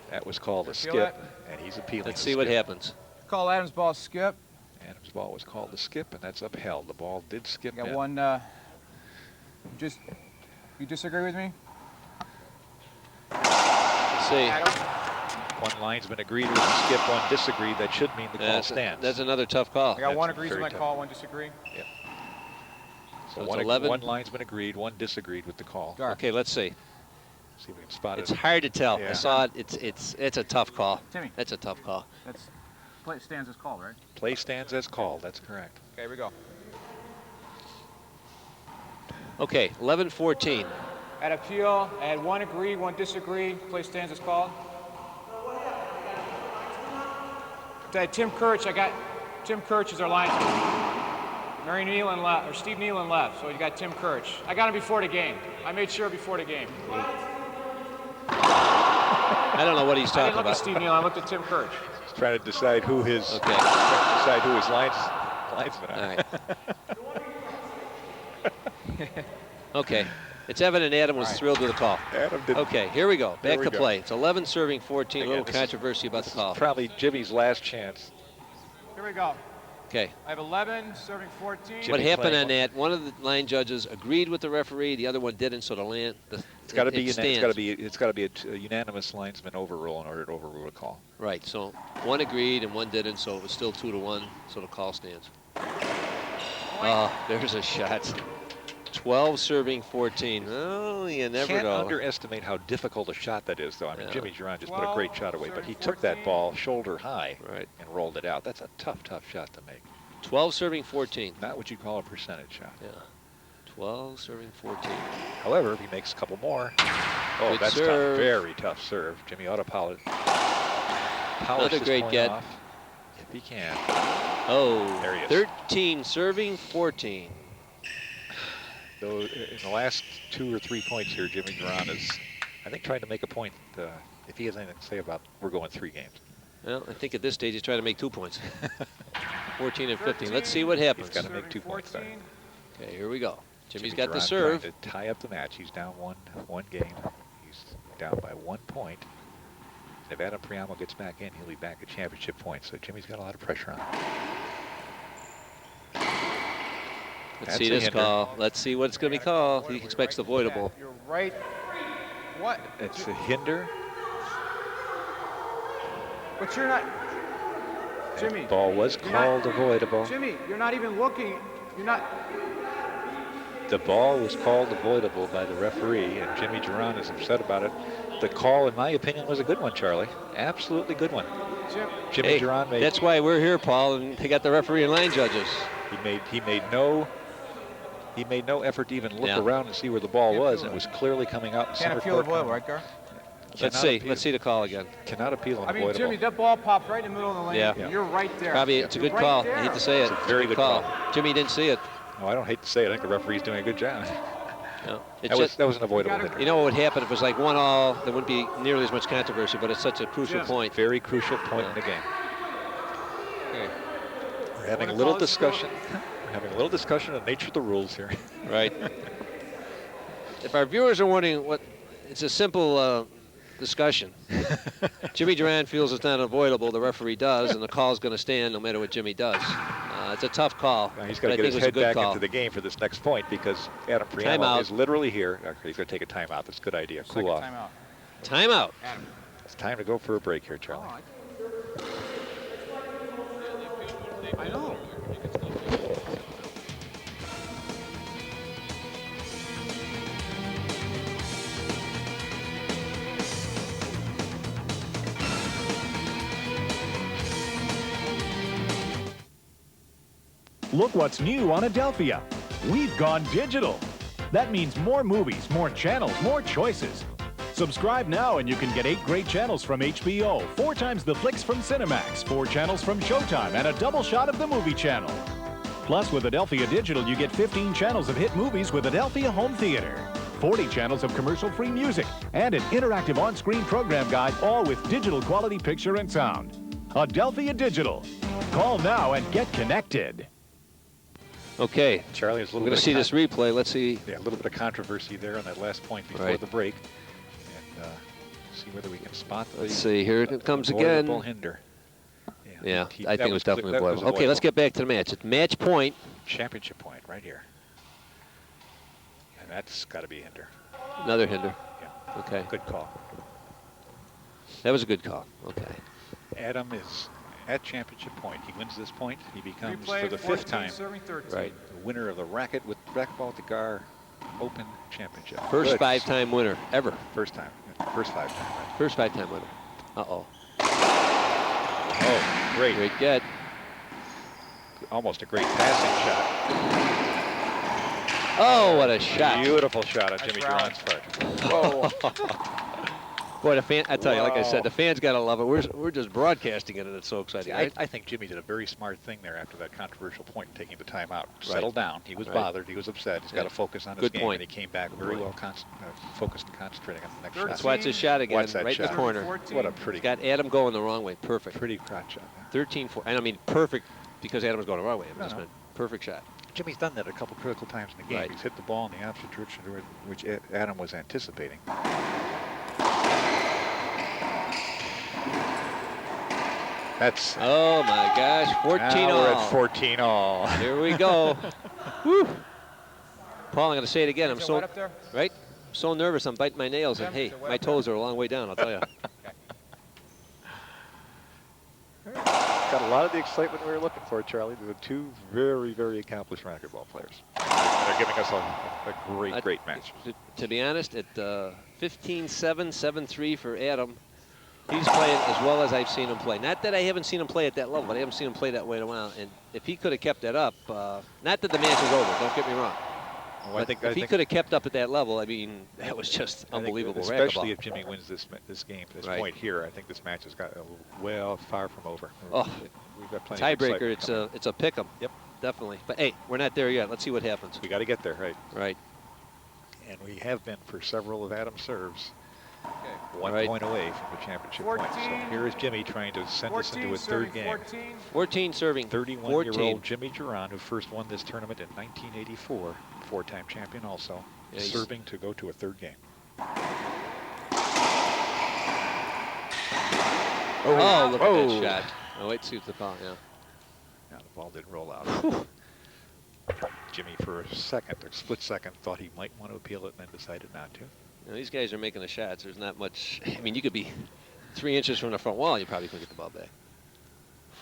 that was called a Feel skip, that? and he's appealing. Let's the see what skip. happens. Call Adams' ball skip. Adams' ball was called the skip, and that's upheld. The ball did skip. Got in. one. You disagree with me? Let's see. Adam? One linesman agreed with the skip, one disagreed. That should mean the call stands. That's another tough call. I got one That's agrees with very my tough. call, one disagree. So one, it's 11. one linesman agreed, one disagreed with the call. Dark. Okay, let's see. See if we can spot It's it. hard to tell. Yeah. I saw it. It's a tough call. Timmy. That's a tough call. That's play stands as called, right? Play stands as called. That's correct. Okay, here we go. Okay, 11-14. At appeal, I had one agree, one disagree. Play stands as called. Tim Kirch, I got Tim Kirch is our linesman. Mary Nealon left, or Steve Nealon left, so you got Tim Kirch. I got him before the game. I made sure before the game. I don't know what he's I talking didn't look about. at Steve Nealon, I looked at Tim Kirch. He's trying to decide who his Okay. linesmen are. All right. Okay. It's evident Adam was thrilled with the call. Adam did. Okay, here we go. There Back we to go. play. It's 11 serving 14. A Again, little this is- controversy about the call. Probably Jimmy's last chance. Here we go. Okay. I have 11, serving 14. Jimmy What happened playing on that? One of the line judges agreed with the referee. The other one didn't. So the land. It's got to be. stands. It's got to be a unanimous linesman overrule in order to overrule a call. Right. So one agreed and one didn't. So it was still 2-1. So the call stands. Oh, there's a shot. 12 serving 14. Oh, you never Can't know. underestimate how difficult a shot that is, though. I mean, Yeah. Jimmy Juron just put a great shot away, but he 12, took that 14. ball shoulder high Right. and rolled it out. That's a tough shot to make. 12 serving 14. Not what you call a percentage shot. Yeah. 12 serving 14. However, if he makes a couple more, oh, Good that's serve. tough. Very tough serve. Jimmy ought to polish Another this great point get. off if he can. Oh, There he is. 13 serving 14. Though in the last 2 or 3 points here, Jimmy Juron is, I think, trying to make a point. If he has anything to say about, we're going 3 games. Well, I think at this stage he's trying to make 2 points. 14 and 15. Let's see what happens. He's got to make 2 points there. Okay, here we go. Jimmy's Jimmy got the Juron serve. trying to tie up the match. He's down one game. He's down by 1 point. If Adam Priamo gets back in, he'll be back at championship points. So Jimmy's got a lot of pressure on him. Let's That's see a this hinder. call. Let's see what it's going to be called. He expects the voidable. You're right. What? It's a hinder. But you're not. Jimmy. Ball was you're not- called avoidable. Jimmy, you're not even looking. You're not. The ball was called avoidable by the referee, and Jimmy Juron is upset about it. The call, in my opinion, was a good one, Charlie. Absolutely good one. Jimmy Hey, Juron made. that's why we're here, Paul, and they got the referee and line judges. He made no effort to even look Yeah. around and see where the ball was. It was clearly coming out in Can't center appeal the court. voidable, right, Gar? Let's see. Let's see the call again. Cannot appeal an I mean, avoidable. Jimmy, that ball popped right in the middle of the lane. Yeah. You're right there. Probably it's a You're good right call. there. I hate to say it. It's a very good call. call. Jimmy didn't see it. No, I don't hate to say it. I think the referee's doing a good job. No. That was an avoidable hitter. You know what would happen if it was like 1-1? There wouldn't be nearly as much controversy, but it's such a crucial point. Very crucial point in the game. Okay. We're having a little discussion. We're having a little discussion on the nature of the rules here. Right. If our viewers are wondering what, it's a simple discussion. Jimmy Juron feels it's not avoidable. The referee does, and the call's going to stand no matter what Jimmy does. It's a tough call. Now he's got to get his head back into the game for this next point because Adam Priamo is literally here. Okay, he's going to take a timeout. That's a good idea. Cool off. Timeout. It's time to go for a break here, Charlie. I know. Look what's new on Adelphia. We've gone digital. That means more movies, more channels, more choices. Subscribe now and you can get 8 great channels from HBO, 4 times the flicks from Cinemax, 4 channels from Showtime, and a double shot of the movie channel. Plus, with Adelphia Digital, you get 15 channels of hit movies with Adelphia Home Theater, 40 channels of commercial-free music, and an interactive on-screen program guide, all with digital quality picture and sound. Adelphia Digital. Call now and get connected. Okay, Charlie, we're going to see this replay. Let's see. Yeah, a little bit of controversy there on that last point before the break. And see whether we can spot the... Let's see, here it comes again. Hinder. Yeah, I think it was definitely avoidable. Okay, let's get back to the match. It's match point. Championship point right here. And that's got to be Hinder. Another Hinder. Yeah. Okay. Good call. That was a good call. Okay. Adam is at championship point. He wins this point. He becomes, Replay, for the 5th time, right, the winner of the Racquetball with the Gar Open Championship. First 5-time winner ever. First time. First 5 time. Right. First 5-time winner. Uh-oh. Oh, great. Great get. Almost a great passing shot. Oh, what a shot. Beautiful shot on Jimmy Juron's part. Whoa. Boy, the fan, I tell you, like I said, the fans got to love it. We're just broadcasting it, and it's so exciting. See, I think Jimmy did a very smart thing there after that controversial point, taking the timeout. Settled down. He was bothered. He was upset. He's got to focus on his game. And he came back very well focused and concentrating on the next shot. That's why it's a shot again, right in the corner. What a pretty... Got Adam going the wrong way. Perfect. Pretty crotch shot. 13-4. And I mean perfect because Adam was going the wrong way. I mean, it's been perfect shot. Jimmy's done that a couple critical times in the game. He's hit the ball in the opposite direction which Adam was anticipating. That's... Oh, my gosh. 14 all. We're at 14 all. Here we go. Woo. Paul, I'm going to say it again. I'm so... Right? So nervous. I'm biting my nails. And, hey, my toes are a long way down, I'll tell you. Got a lot of the excitement we were looking for, Charlie. There were 2 very, very accomplished racquetball players. They're giving us a great match. To be honest, at 15-7, 7-3 for Adam, he's playing as well as I've seen him play. Not that I haven't seen him play at that level, but I haven't seen him play that way in a while. And if he could have kept that up, not that the match was over, don't get me wrong. Oh, I think he could have kept up at that level, I mean, that was just unbelievable. Especially if Jimmy wins this game, this point here, I think this match has got well far from over. Oh, we've got plenty tiebreaker. It's a pick 'em. Yep, definitely. But hey, we're not there yet. Let's see what happens. We got to get there, right? Right. And we have been for several of Adam's serves. 1 point away from the championship point. So here is Jimmy trying to send us into a 3rd game. 14 serving. 31-year-old Jimmy Juron, who first won this tournament in 1984, 4-time champion also, serving to go to a 3rd game. Oh, look at that shot. Oh, wait, see if the ball, Yeah, the ball didn't roll out. Jimmy, for a split second, thought he might want to appeal it and then decided not to. You know, these guys are making the shots. There's not much. I mean, you could be 3 inches from the front wall. You probably couldn't get the ball back.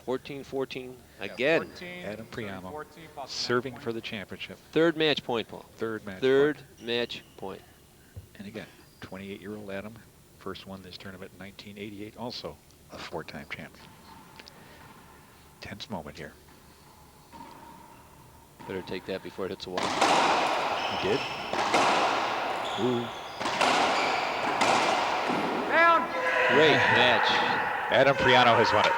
14-14 again. 14, Adam Priamo 14, serving for the championship. 3rd match point, Paul. 3rd match. 3rd match point. And again, 28-year-old Adam first won this tournament in 1988. Also a 4-time champion. Tense moment here. Better take that before it hits the wall. He did. Ooh. Down. Great match. Adam Priamo has won it.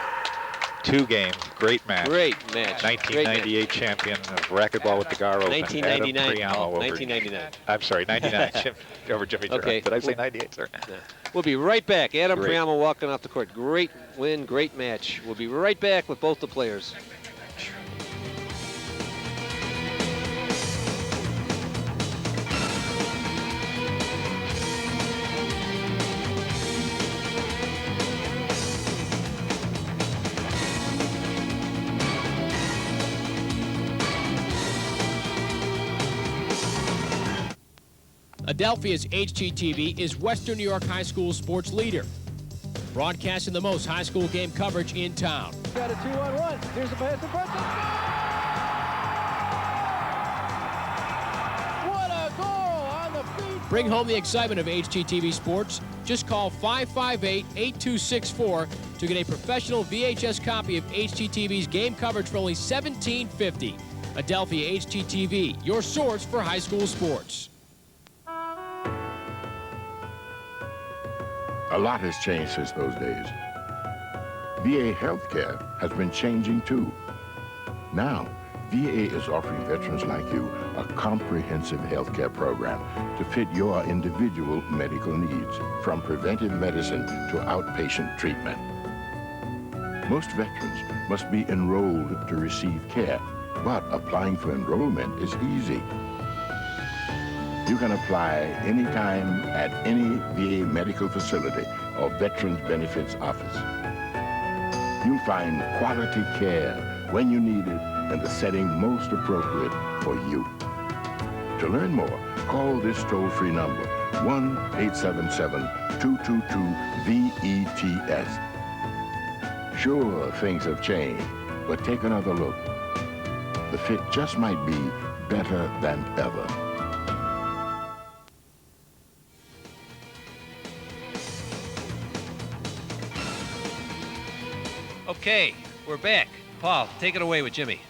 2 games. Great match. Great match. 1998 match. champion of racquetball with the Gar Open. 1999. Adam Priamo over. 1999. I'm sorry, 99 over Jimmy Juron. Okay. Did I say 98, sir? Yeah. We'll be right back. Adam Priamo walking off the court. Great win, great match. We'll be right back with both the players. Adelphia's HGTV is Western New York high school sports leader, broadcasting the most high school game coverage in town. Got a 2-on-1. Here's the pass in front. What a goal on the feet. Bring home the excitement of HGTV sports. Just call 558-8264 to get a professional VHS copy of HGTV's game coverage for only $17.50. Adelphia HGTV, your source for high school sports. A lot has changed since those days. VA healthcare has been changing too. Now, VA is offering veterans like you a comprehensive healthcare program to fit your individual medical needs, from preventive medicine to outpatient treatment. Most veterans must be enrolled to receive care, but applying for enrollment is easy. You can apply anytime at any VA medical facility or Veterans Benefits office. You'll find quality care when you need it in the setting most appropriate for you. To learn more, call this toll-free number, 1-877-222-VETS. Sure, things have changed, but take another look. The fit just might be better than ever. Okay, we're back. Paul, take it away with Jimmy.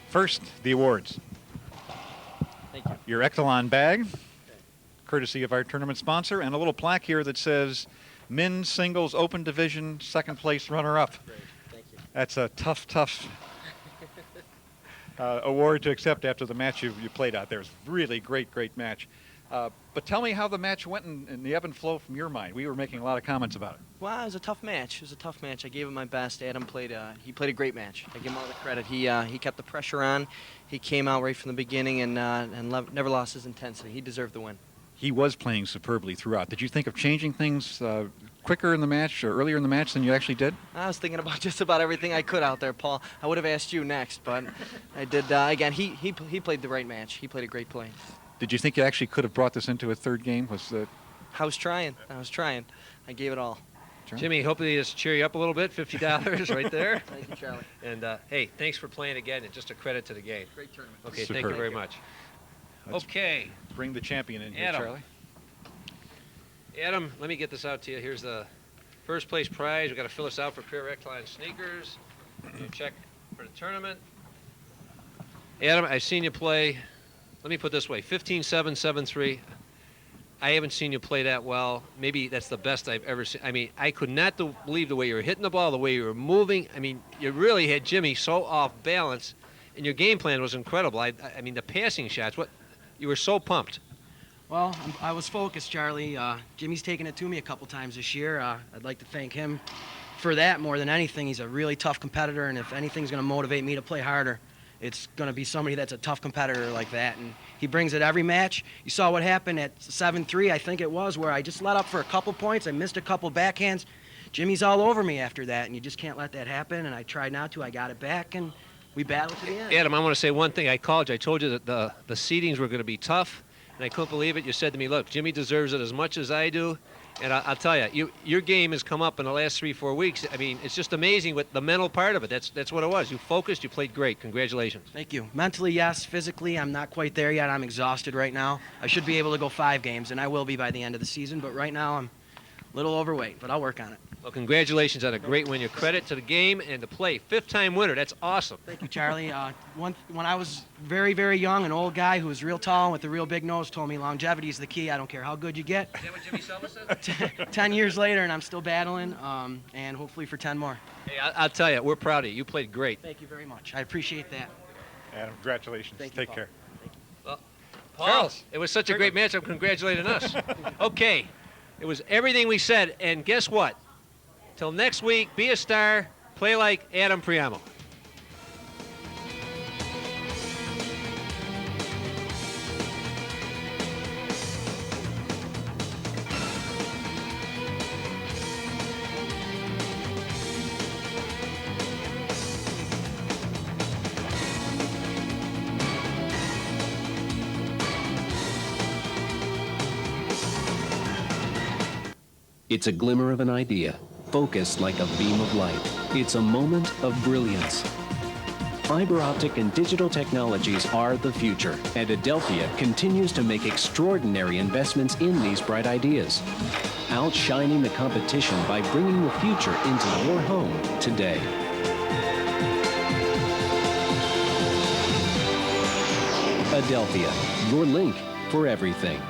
First, the awards. Thank you. Your Ektelon bag, courtesy of our tournament sponsor, and a little plaque here that says Men's Singles Open Division second place runner-up. Great, thank you. That's a tough award to accept after the match you played out there. It was a really great match. But tell me how the match went in the ebb and flow from your mind. We were making a lot of comments about it. Well, it was a tough match. It was a tough match. I gave him my best. Adam played. He played a great match. I give him all the credit. He kept the pressure on. He came out right from the beginning and never lost his intensity. He deserved the win. He was playing superbly throughout. Did you think of changing things quicker in the match or earlier in the match than you actually did? I was thinking about just about everything I could out there, Paul. I would have asked you next, but I did. Again, he played the right match. He played a great play. Did you think you actually could have brought this into a third game? I was trying. I gave it all. Jimmy, hopefully just cheer you up a little bit. $50 right there. Thank you, Charlie. And hey, thanks for playing again, and just a credit to the game. Great tournament. Okay, Superb. thank you very much. Let's bring the champion in here, Adam. Charlie. Adam, let me get this out to you. Here's the first place prize. We've got to fill this out for Pure Ektelon sneakers. Your check for the tournament. Adam, I've seen you play. Let me put it this way, 15-7, 7-3. I haven't seen you play that well. Maybe that's the best I've ever seen. I mean, I could not believe the way you were hitting the ball, the way you were moving. I mean, you really had Jimmy so off balance, and your game plan was incredible. I mean, the passing shots, you were so pumped. Well, I was focused, Charlie. Jimmy's taken it to me a couple times this year. I'd like to thank him for that more than anything. He's a really tough competitor, and if anything's going to motivate me to play harder, it's going to be somebody that's a tough competitor like that, and he brings it every match. You saw what happened at 7-3, I think it was, where I just let up for a couple points. I missed a couple backhands. Jimmy's all over me after that, and you just can't let that happen, and I tried not to. I got it back, and we battled to the end. Adam, I want to say one thing. I called you. I told you that the seedings were going to be tough, and I couldn't believe it. You said to me, look, Jimmy deserves it as much as I do. And I'll tell you, your game has come up in the last 3-4 weeks. I mean, it's just amazing with the mental part of it. That's what it was. You focused. You played great. Congratulations. Thank you. Mentally, yes. Physically, I'm not quite there yet. I'm exhausted right now. I should be able to go 5 games, and I will be by the end of the season. But right now, I'm a little overweight, but I'll work on it. Well, congratulations on a great win. Your credit to the game and the play. 5th-time winner. That's awesome. Thank you, Charlie. When I was very, very young, an old guy who was real tall and with a real big nose told me longevity is the key. I don't care how good you get. Is that what Jimmy Selma said? 10 years later, and I'm still battling, and hopefully for 10 more. Hey, I'll tell you, we're proud of you. You played great. Thank you very much. I appreciate that. Adam, congratulations. Thank you, Take Paul. care. Thank you. Well, Paul, it was such a great match. I'm congratulating us. Okay, it was everything we said, and guess what? Till next week, be a star, play like Adam Priamo. It's a glimmer of an idea, focused like a beam of light. It's a moment of brilliance. Fiber optic and digital technologies are the future, and Adelphia continues to make extraordinary investments in these bright ideas, outshining the competition by bringing the future into your home today. Adelphia, your link for everything.